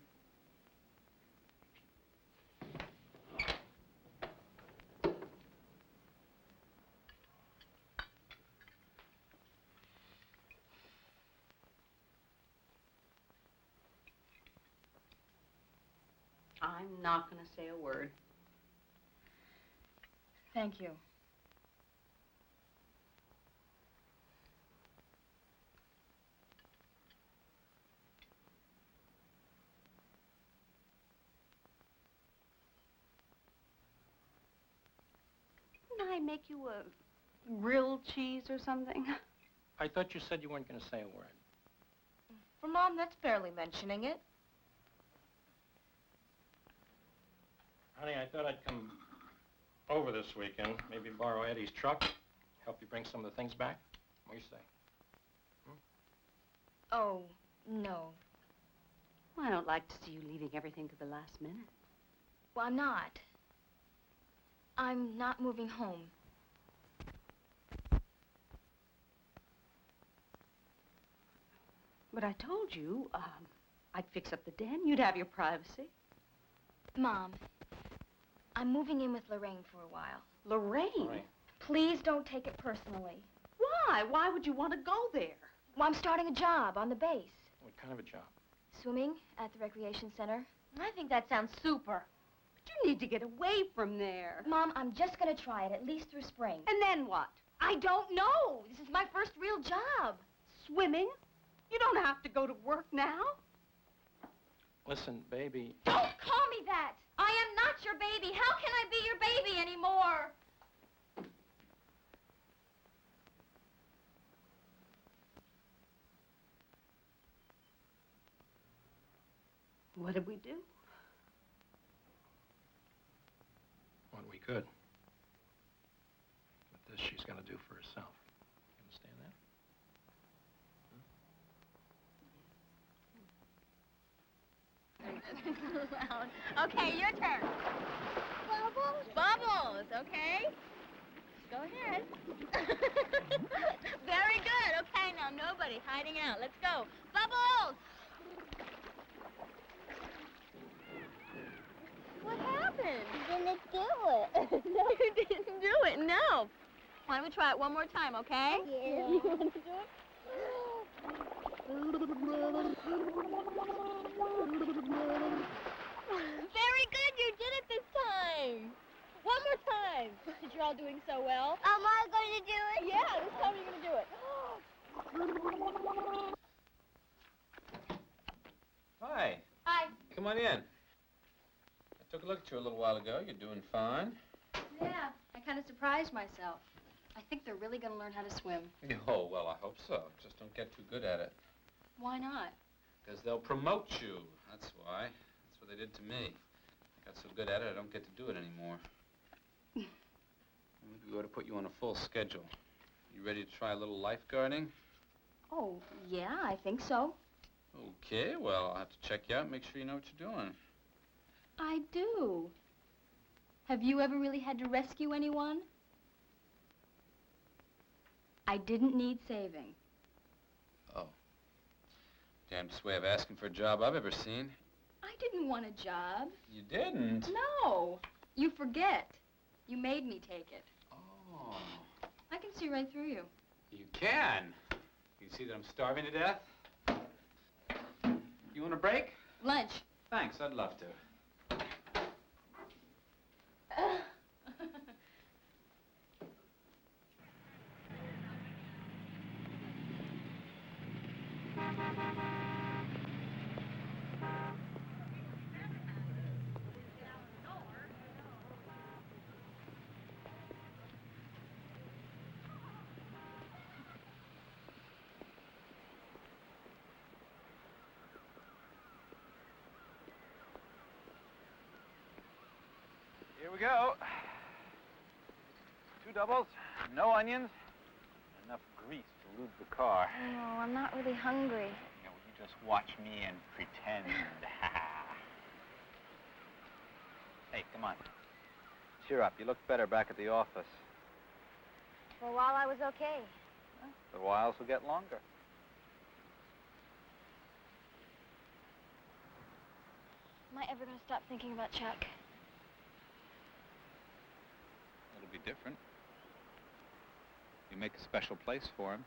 I'm not going to say a word. Thank you. Didn't I make you a grilled cheese or something? I thought you said you weren't going to say a word. For Mom, that's barely mentioning it. Honey, I thought I'd come over this weekend, maybe borrow Eddie's truck, help you bring some of the things back. What do you say? Oh, no. Well, I don't like to see you leaving everything to the last minute. Well, I'm not. I'm not moving home. But I told you, I'd fix up the den. You'd have your privacy. Mom, I'm moving in with Lorraine for a while. Lorraine? Please don't take it personally. Why? Why would you want to go there? Well, I'm starting a job on the base. What kind of a job? Swimming at the recreation center. I think that sounds super. But you need to get away from there. Mom, I'm just going to try it, at least through spring. And then what? I don't know. This is my first real job. Swimming? You don't have to go to work now. Listen, baby. Don't call me that! I am not your baby. How can I be your baby anymore? What did we do? What we could. But this she's got to do for herself. You understand that? Loud. Okay, your turn. Bubbles? Bubbles, okay? Go ahead. Very good. Okay, now nobody hiding out. Let's go. Bubbles! What happened? You didn't do it. No, you didn't do it. No. Why don't we try it one more time, okay? Yeah. You want to do it? Very good. You did it this time. One more time. You're all doing so well. Am I going to do it? Yeah, this time you're going to do it. Hi. Hi. Come on in. I took a look at you a little while ago. You're doing fine. Yeah, I kind of surprised myself. I think they're really going to learn how to swim. Oh, well, I hope so. Just don't get too good at it. Why not? Because they'll promote you. That's why. That's what they did to me. I got so good at it, I don't get to do it anymore. Maybe we ought to put you on a full schedule. You ready to try a little lifeguarding? Oh, yeah, I think so. Okay, well, I'll have to check you out and make sure you know what you're doing. I do. Have you ever really had to rescue anyone? I didn't need saving. Oh. Damnedest way of asking for a job I've ever seen. I didn't want a job. You didn't? No. You forget. You made me take it. Oh. I can see right through you. You can. You see that I'm starving to death? You want a break? Lunch. Thanks, I'd love to. Here we go. 2 doubles, no onions, enough grease to lube the car. No, I'm not really hungry. You know, you just watch me and pretend. Hey, come on. Cheer up. You look better back at the office. For a while, I was okay. The whiles will get longer. Am I ever going to stop thinking about Chuck? It'll be different. You make a special place for him.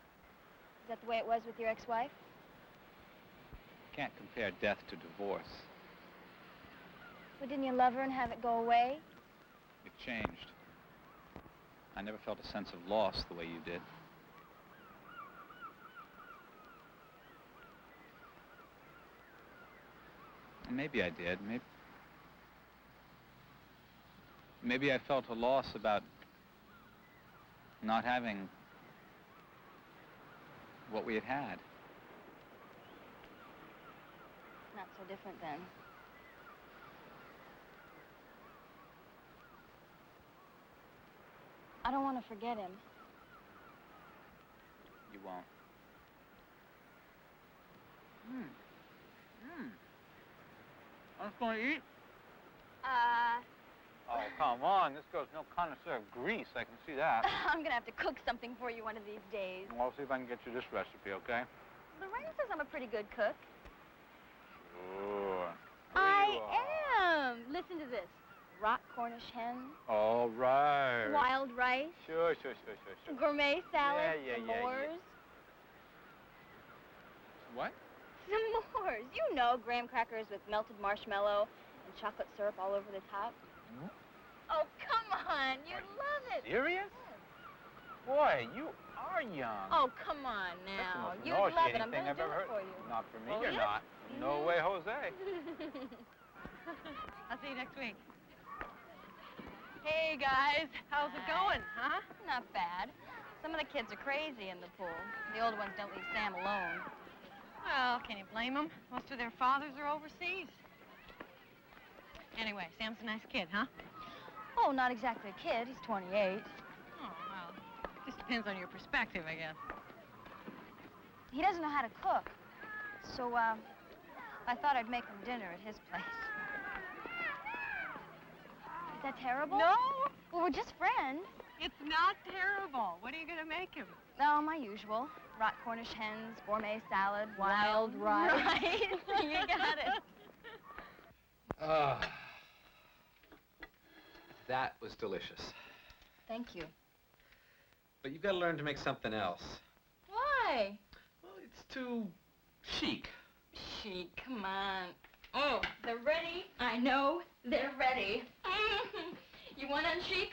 Is that the way it was with your ex-wife? Can't compare death to divorce. Well, didn't you love her and have it go away? It changed. I never felt a sense of loss the way you did. And maybe I did. Maybe I felt a loss about not having what we had had. Not so different then. I don't want to forget him. You won't. I was going to eat. Oh, come on. This girl's no connoisseur of grease. I can see that. I'm gonna have to cook something for you one of these days. Well, I'll see if I can get you this recipe, okay? Lorraine says I'm a pretty good cook. Sure. I am. Listen to this. Rock Cornish hens, All right. wild rice, Sure. gourmet salad, Yeah. s'mores. What? S'mores. You know, graham crackers with melted marshmallow and chocolate syrup all over the top. Oh, come on. You'd love it. Serious? Boy, you are young. Oh, come on now. That's the You'd most love it. nauseating I'm thing going to I've do ever it heard. for you. Not for me, Oh, you're yeah? not. No way, Jose. I'll see you next week. Hey, guys. How's it going, huh? Not bad. Some of the kids are crazy in the pool. The old ones don't leave Sam alone. Well, can you blame them? Most of their fathers are overseas. Anyway, Sam's a nice kid, huh? Oh, not exactly a kid. He's 28. Oh, well, just depends on your perspective, I guess. He doesn't know how to cook. So, I thought I'd make him dinner at his place. Is that terrible? No. Well, we're just friends. It's not terrible. What are you going to make him? Oh, my usual. Rock Cornish hens, gourmet salad, wild rice. You got it. That was delicious. Thank you. But you've got to learn to make something else. Why? Well, it's too chic. Chic, come on. Oh, they're ready. I know they're ready. You want unchic?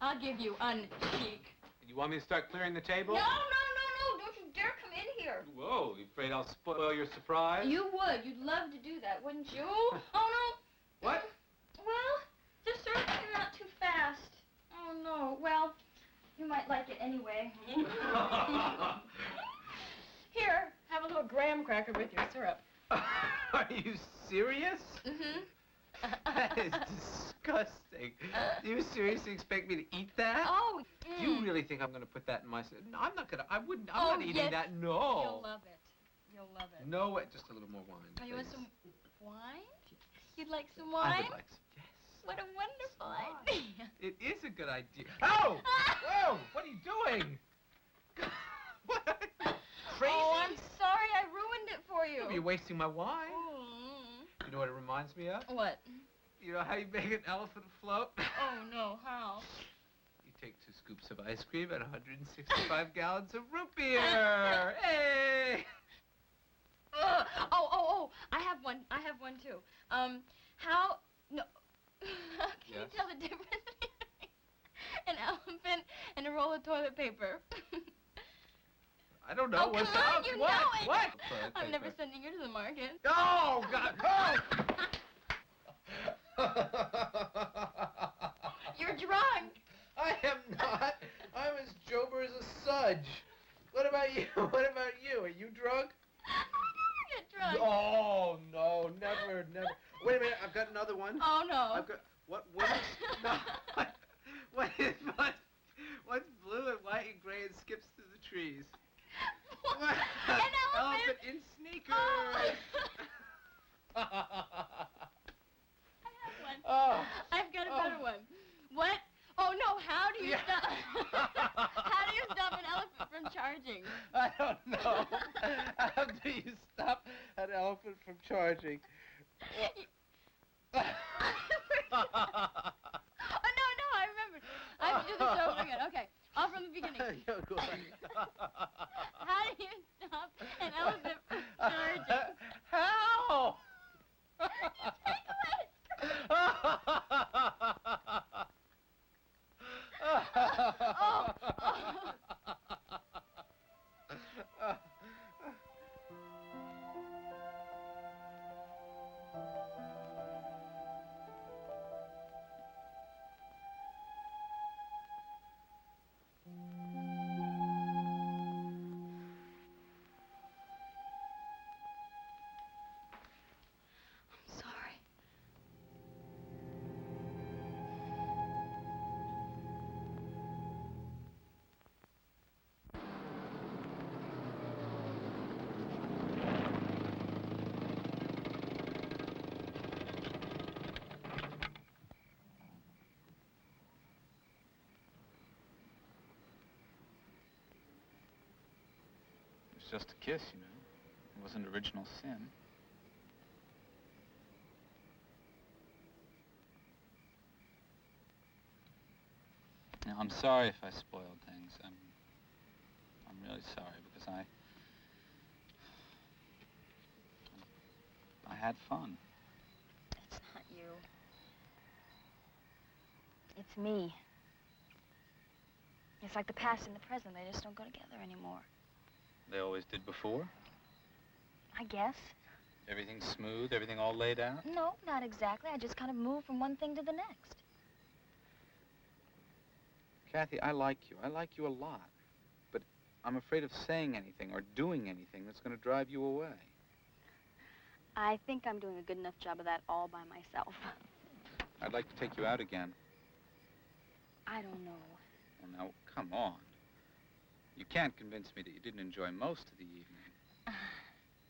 I'll give you unchic. You want me to start clearing the table? No. Don't you dare come in here. Whoa, you afraid I'll spoil your surprise? You would. You'd love to do that, wouldn't you? Oh, no. What? Well, just serve it not too fast. Oh, no. Well, you might like it anyway. Here, have a little graham cracker with your syrup. Are you serious? Mm-hmm. That is disgusting. Do you seriously expect me to eat that? Oh, Do you really think I'm going to put that in my... No, I'm not going to. I'm not eating yes. that. No. You'll love it. You'll love it. No way. Just a little more wine. Oh, you want please. some wine? You'd like some I wine? would like some. Yes. What a wonderful idea. It is a good idea. Oh! Whoa! What are you doing? What? Crazy? Oh, I'm sorry I ruined it for you. You're wasting my wine. Mm. You know what it reminds me of? What? You know how you make an elephant float? Oh, no, how? You take 2 scoops of ice cream and 165 gallons of root beer. Hey! Oh, I have one too. How can you Yes? tell the difference between an elephant and a roll of toilet paper? I don't know. Oh, What's come on, up? you What? know it. What? I'm never sending you to the market. Oh, God. Oh! You're drunk. I am not. I'm as sober as a sudge. What about you? What about you? Are you drunk? I never get drunk. Oh, no. Never. Wait a minute. I've got another one. Oh, no. I've got... What is... No. What's blue and white and gray and skips through the trees? What? An elephant. In sneakers. Oh. I've got a better one. What? Oh, no, how do you stop... how do you stop an elephant from charging? I don't know. How do you stop an elephant from charging? Oh, no, I remembered. I have to do this over again. Okay, all from the beginning. Yo, go on. How do you stop an elephant from charging? How? Take a just a kiss, you know. It wasn't original sin. Now, I'm sorry if I spoiled things. I'm really sorry because I had fun. It's not you. It's me. It's like the past and the present. They just don't go together anymore. They always did before. I guess. Everything's smooth, everything all laid out. No, not exactly. I just kind of move from one thing to the next. Kathy, I like you. I like you a lot. But I'm afraid of saying anything or doing anything that's going to drive you away. I think I'm doing a good enough job of that all by myself. I'd like to take you out again. I don't know. Well, now, come on. You can't convince me that you didn't enjoy most of the evening.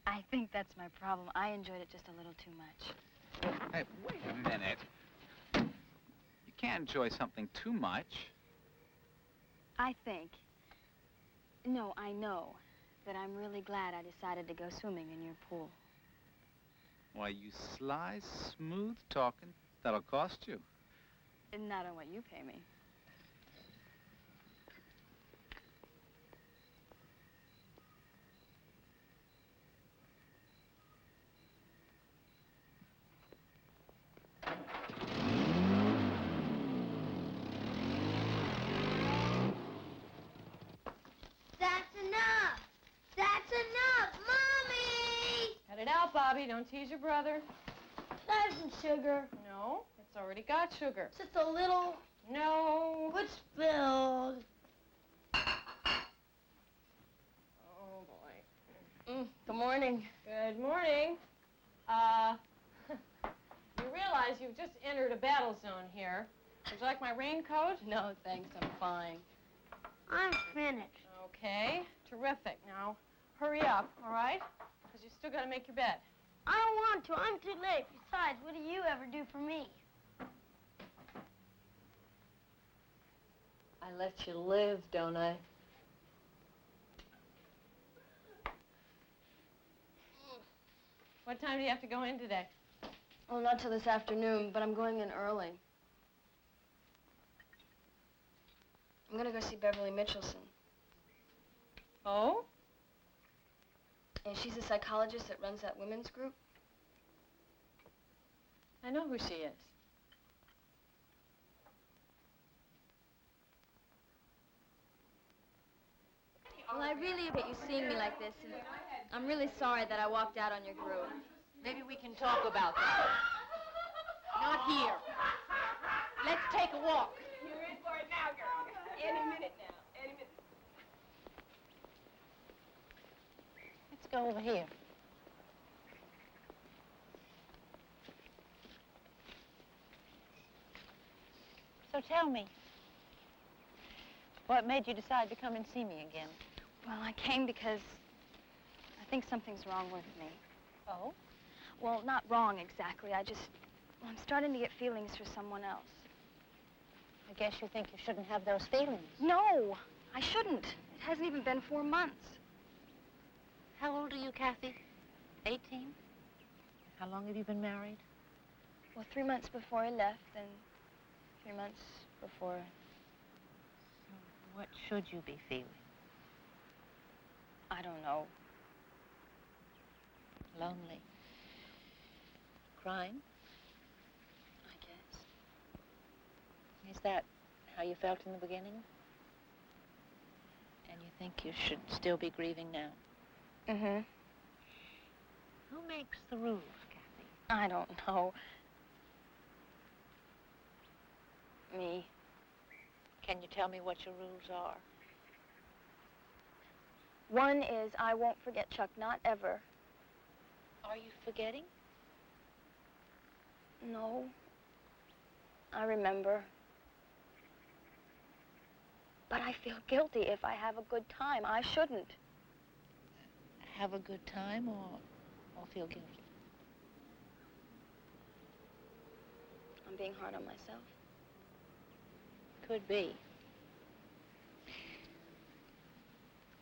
I think that's my problem. I enjoyed it just a little too much. Hey, wait a minute. You can't enjoy something too much. I think, no, I know that I'm really glad I decided to go swimming in your pool. Why, you sly, smooth talking. That'll cost you. And not on what you pay me. That's enough! That's enough! Mommy! Cut it out, Bobby. Don't tease your brother. That isn't sugar. No, it's already got sugar. Just a little. No. What's spilled? Oh, boy. Good morning. Good morning. You realize you've just entered a battle zone here. Would you like my raincoat? No, thanks. I'm fine. I'm finished. Okay, terrific. Now, hurry up, all right? Because you still got to make your bed. I don't want to. I'm too late. Besides, what do you ever do for me? I let you live, don't I? What time do you have to go in today? Well, not till this afternoon, but I'm going in early. I'm gonna go see Beverly Mitchelson. Oh? And she's a psychologist that runs that women's group. I know who she is. Well, I really appreciate you seeing me like this, and I'm really sorry that I walked out on your group. Maybe we can talk about that. Not here. Let's take a walk. You're in for it now, girl. Any minute now. Any minute. Let's go over here. So tell me, what made you decide to come and see me again? Well, I came because I think something's wrong with me. Oh? Well, not wrong exactly. I'm starting to get feelings for someone else. I guess you think you shouldn't have those feelings. No, I shouldn't. It hasn't even been 4 months. How old are you, Kathy? 18? How long have you been married? Well, 3 months before he left, and 3 months before. What should you be feeling? I don't know. Lonely. Crying? I guess. Is that how you felt in the beginning? And you think you should still be grieving now? Mm-hmm. Who makes the rules, Kathy? I don't know. Me. Can you tell me what your rules are? One is I won't forget Chuck, not ever. Are you forgetting? No. I remember. But I feel guilty if I have a good time. I shouldn't. Have a good time or feel guilty? I'm being hard on myself. Could be.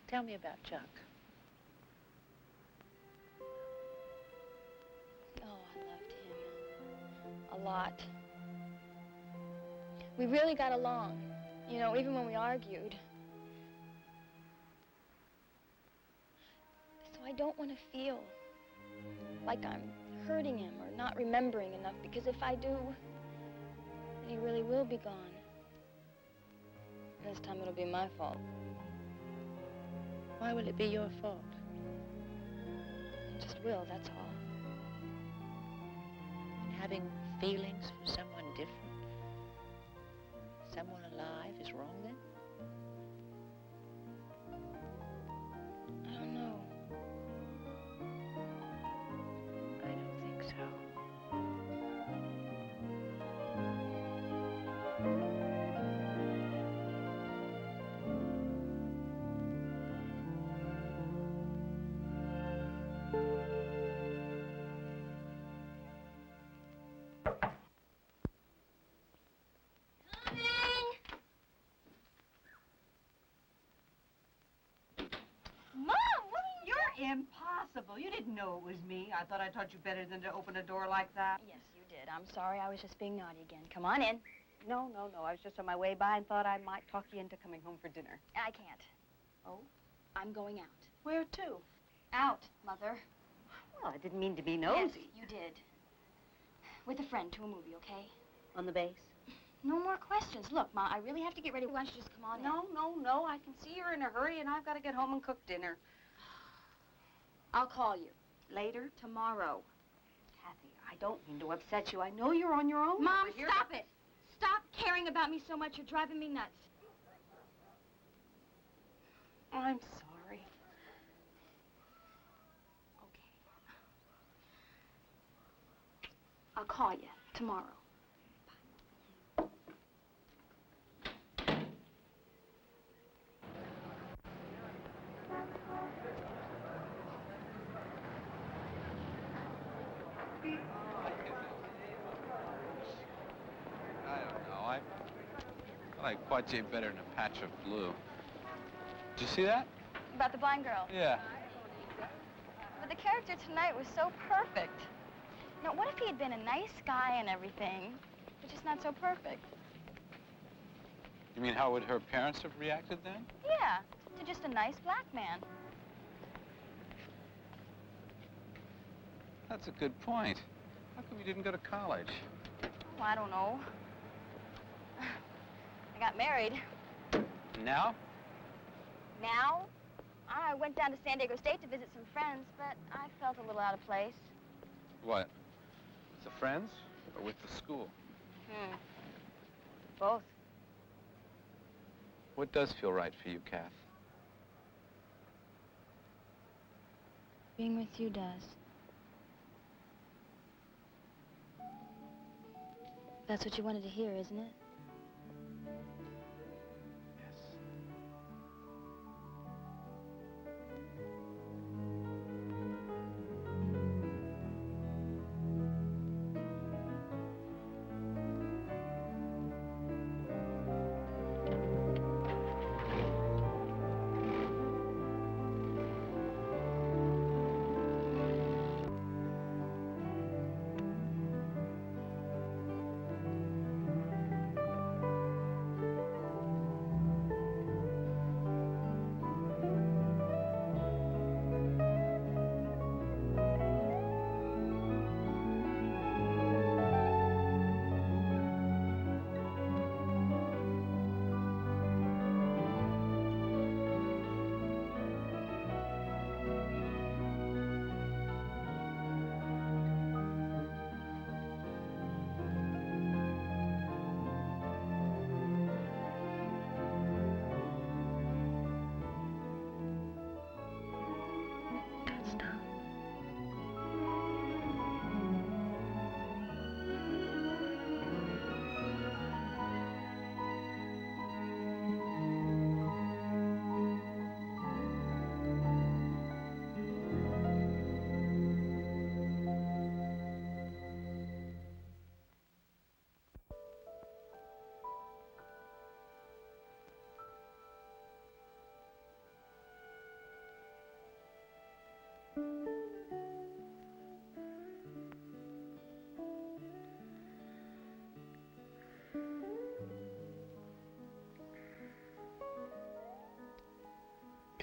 Tell me about Chuck. lot. We really got along, you know, even when we argued. So I don't want to feel like I'm hurting him or not remembering enough, because if I do, then he really will be gone. And this time it'll be my fault. Why will it be your fault? It just will, that's all. And having feelings for someone different, someone alive, is wrong then? I don't know. I don't think so. Mom, you're impossible. You didn't know it was me. I thought I taught you better than to open a door like that. Yes, you did. I'm sorry. I was just being naughty again. Come on in. No. I was just on my way by and thought I might talk you into coming home for dinner. I can't. Oh? I'm going out. Where to? Out, Mother. Well, I didn't mean to be nosy. Yes, you did. With a friend to a movie, okay? On the base? No more questions. Look, Ma, I really have to get ready. Why don't you just come on in? No. I can see you're in a hurry, and I've got to get home and cook dinner. I'll call you. Later? Tomorrow. Kathy, I don't mean to upset you. I know you're on your own. Mom, stop it. Stop caring about me so much. You're driving me nuts. I'm sorry. Okay. I'll call you tomorrow. I don't know. I like Poitiers better than a patch of blue. Did you see that? About the blind girl. Yeah. But the character tonight was so perfect. Now, what if he had been a nice guy and everything, but just not so perfect? You mean how would her parents have reacted then? Yeah, to just a nice black man. That's a good point. How come you didn't go to college? Oh, I don't know. I got married. Now? Now, I went down to San Diego State to visit some friends, but I felt a little out of place. What? With the friends or with the school? Both. What does feel right for you, Kath? Being with you does. That's what you wanted to hear, isn't it?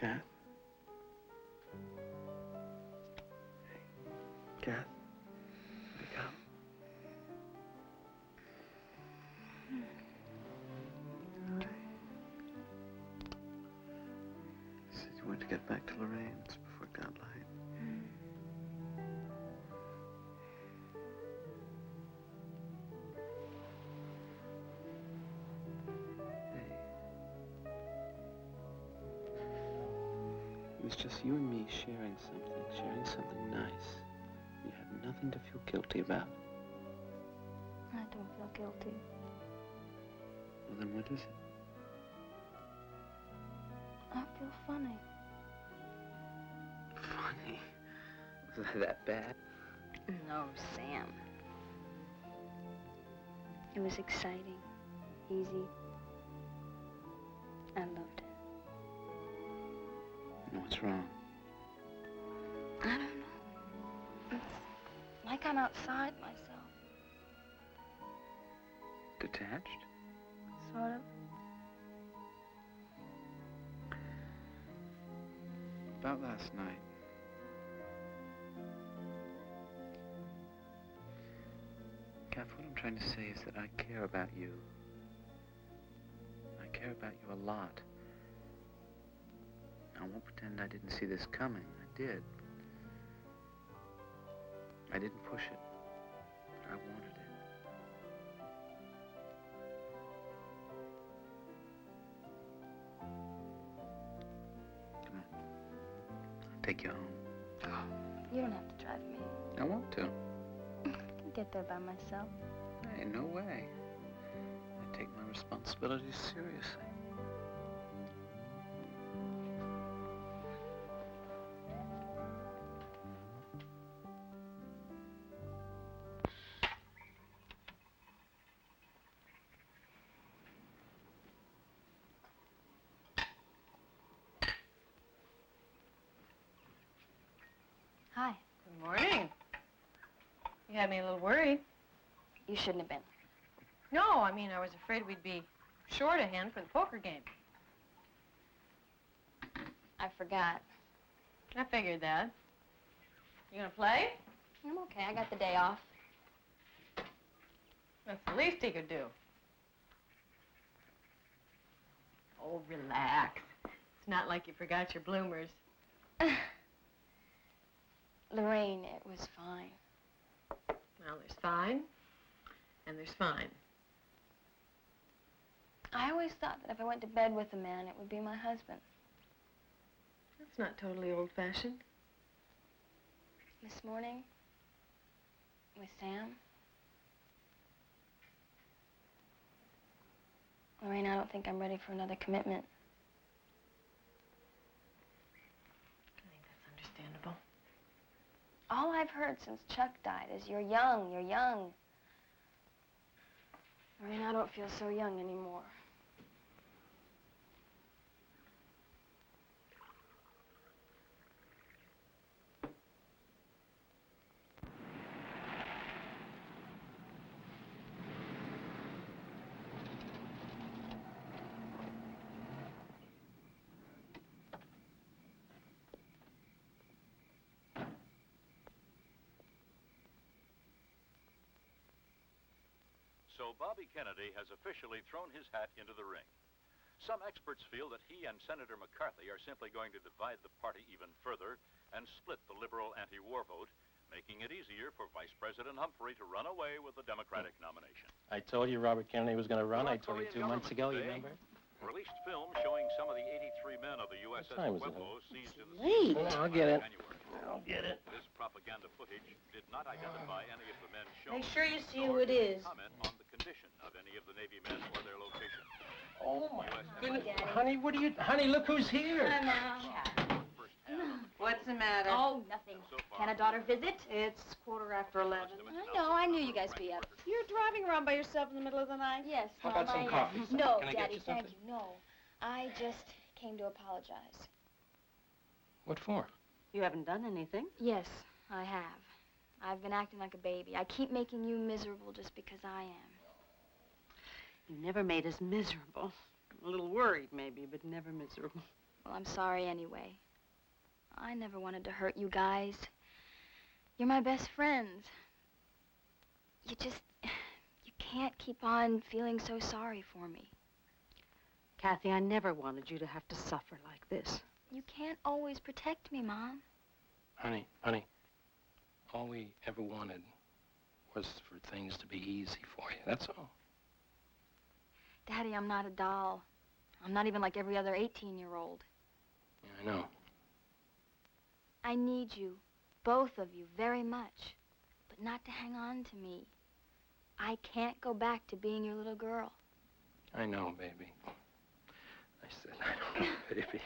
Kath? Hey, Kath? Wake up. You said you wanted to get back to Lorraine's before it got light. It was just you and me sharing something nice. You had nothing to feel guilty about. I don't feel guilty. Well, then what is it? I feel funny. Funny? Was I that bad? No, Sam. It was exciting, easy. I loved it. What's wrong? I don't know. It's like I'm outside myself. Detached? Sort of. About last night. Kath, what I'm trying to say is that I care about you. I care about you a lot. I won't pretend I didn't see this coming. I did. I didn't push it, but I wanted it. Come on. I'll take you home. You don't have to drive me. I want to. I'll get there by myself. Hey, no way. I take my responsibilities seriously. Hi. Good morning. You had me a little worried. You shouldn't have been. No, I mean, I was afraid we'd be short a hand for the poker game. I forgot. I figured that. You gonna play? I'm okay. I got the day off. That's the least he could do. Oh, relax. It's not like you forgot your bloomers. Lorraine, it was fine. Well, there's fine, and there's fine. I always thought that if I went to bed with a man, it would be my husband. That's not totally old-fashioned. This morning, with Sam, Lorraine, I don't think I'm ready for another commitment. I think that's understandable. All I've heard since Chuck died is, you're young, you're young. Lorraine, I don't feel so young anymore. So Bobby Kennedy has officially thrown his hat into the ring. Some experts feel that he and Senator McCarthy are simply going to divide the party even further and split the liberal anti-war vote, making it easier for Vice President Humphrey to run away with the Democratic nomination. I told you Robert Kennedy was going to run. I told you 2 months ago, you remember? Released film showing some of the 83 men of the USS time is it, Pueblo seized in the Late. sea I'll get it. January. I'll get it. This propaganda footage did not identify any of the men shown. Make sure you see nor who it did is. Comment on the condition of any of the Navy men or their location. Oh, my goodness. Honey, what are you... Honey, look who's here. Hi, Mom. What's the matter? Oh, nothing. Can a daughter visit? It's 11:15. I know. I knew you guys would be up. You're driving around by yourself in the middle of the night? Yes, How Mom, about some I coffee? No, Can I get Daddy, you thank something? you. No. I just came to apologize. What for? You haven't done anything. Yes, I have. I've been acting like a baby. I keep making you miserable just because I am. You never made us miserable. A little worried, maybe, but never miserable. Well, I'm sorry anyway. I never wanted to hurt you guys. You're my best friends. You can't keep on feeling so sorry for me. Kathy, I never wanted you to have to suffer like this. You can't always protect me, Mom. Honey, all we ever wanted was for things to be easy for you, that's all. Daddy, I'm not a doll. I'm not even like every other 18-year-old. Yeah, I know. I need you, both of you, very much, but not to hang on to me. I can't go back to being your little girl. I know, baby. I said, I don't know, baby.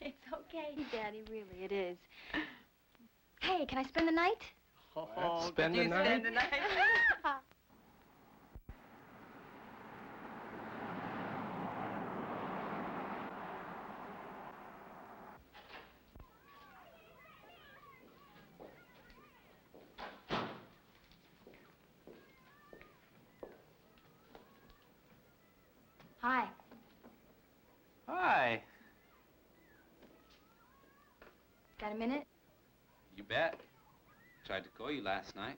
It's okay, Daddy, really, it is. Hey, can I spend the night? What? Spend the night? Spend the night? Hi. Hi. Got a minute? You bet. Tried to call you last night.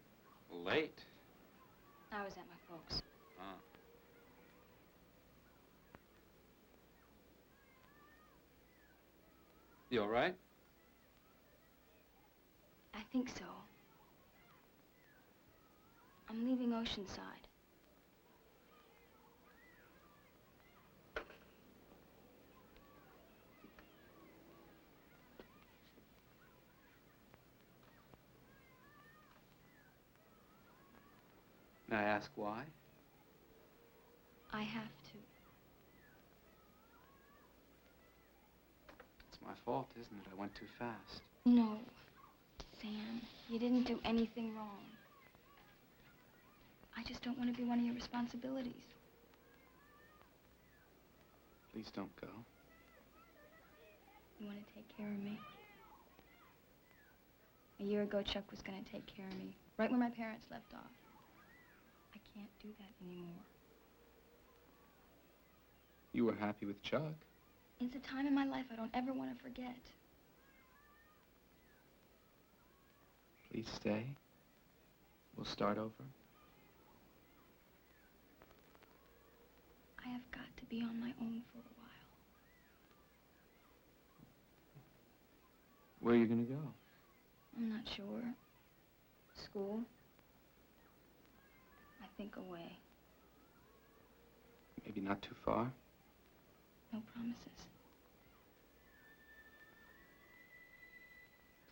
Late. I was at my folks'. Oh. You all right? I think so. I'm leaving Oceanside. May I ask why? I have to. It's my fault, isn't it? I went too fast. No, Sam, you didn't do anything wrong. I just don't want to be one of your responsibilities. Please don't go. You want to take care of me? A year ago, Chuck was going to take care of me, right where my parents left off. I can't do that anymore. You were happy with Chuck. It's a time in my life I don't ever want to forget. Please stay. We'll start over. I have got to be on my own for a while. Where are you going to go? I'm not sure. School? I think away. Maybe not too far. No promises.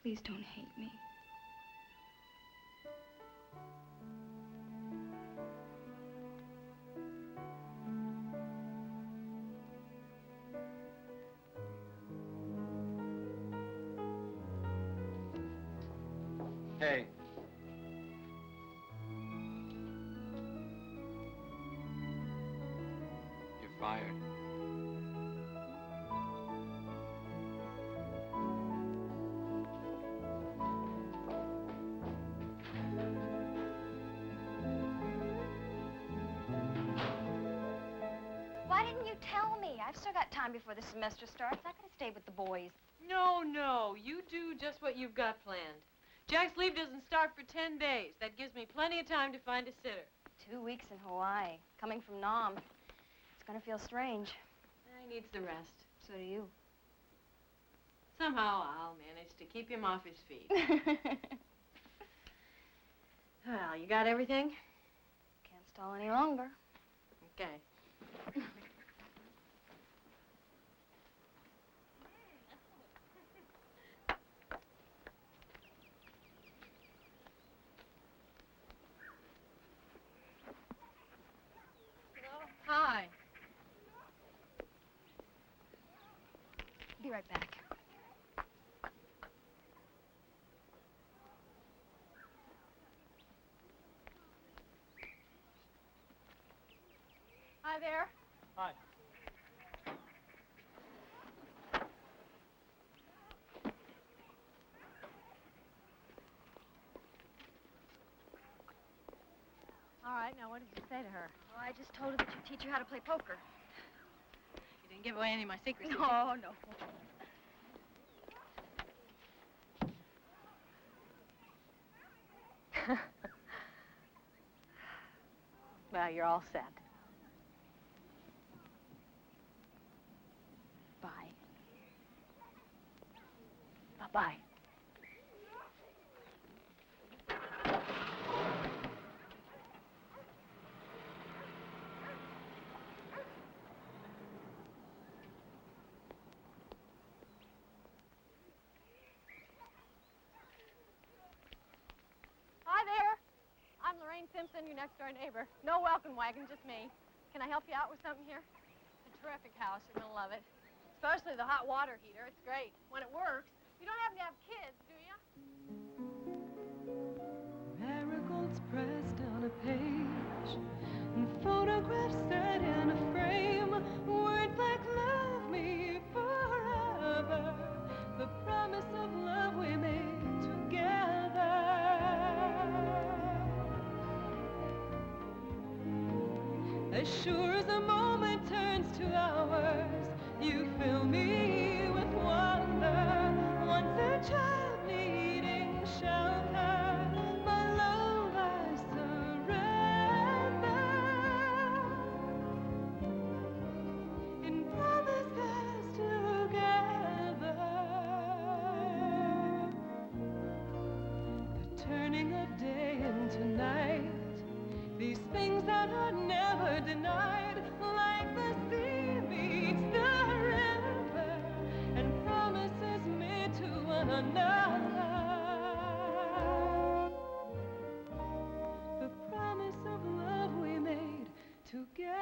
Please don't hate me. Hey. You're fired. Why didn't you tell me? I've still got time before the semester starts. I could have stayed with the boys. No, you do just what you've got planned. Jack's leave doesn't start for 10 days. That gives me plenty of time to find a sitter. 2 weeks in Hawaii, coming from Nam. It's gonna feel strange. He needs the rest. So do you. Somehow I'll manage to keep him off his feet. Well, you got everything? Can't stall any longer. Okay. Hi. Be right back. Hi there. Hi. All right, now what did you say to her? Oh, I just told her that you teach her how to play poker. You didn't give away any of my secrets, did you? No. you're all set. Bye. Bye-bye. Hi there. I'm Lorraine Simpson, your next door neighbor. No welcome wagon, just me. Can I help you out with something here? It's a terrific house. You're going to love it. Especially the hot water heater. It's great. When it works. You don't happen to have kids, do you? Marigolds pressed on a page and photographs set in a frame. Words like love me forever. The promise of love we made together. As sure as a moment turns to hours, you fill me with wonder. Once a child needing shelter, my love I surrender. In promises together, the turning of day into night. These things that are never denied, like the sea meets the river, and promises made to one another. The promise of love we made together.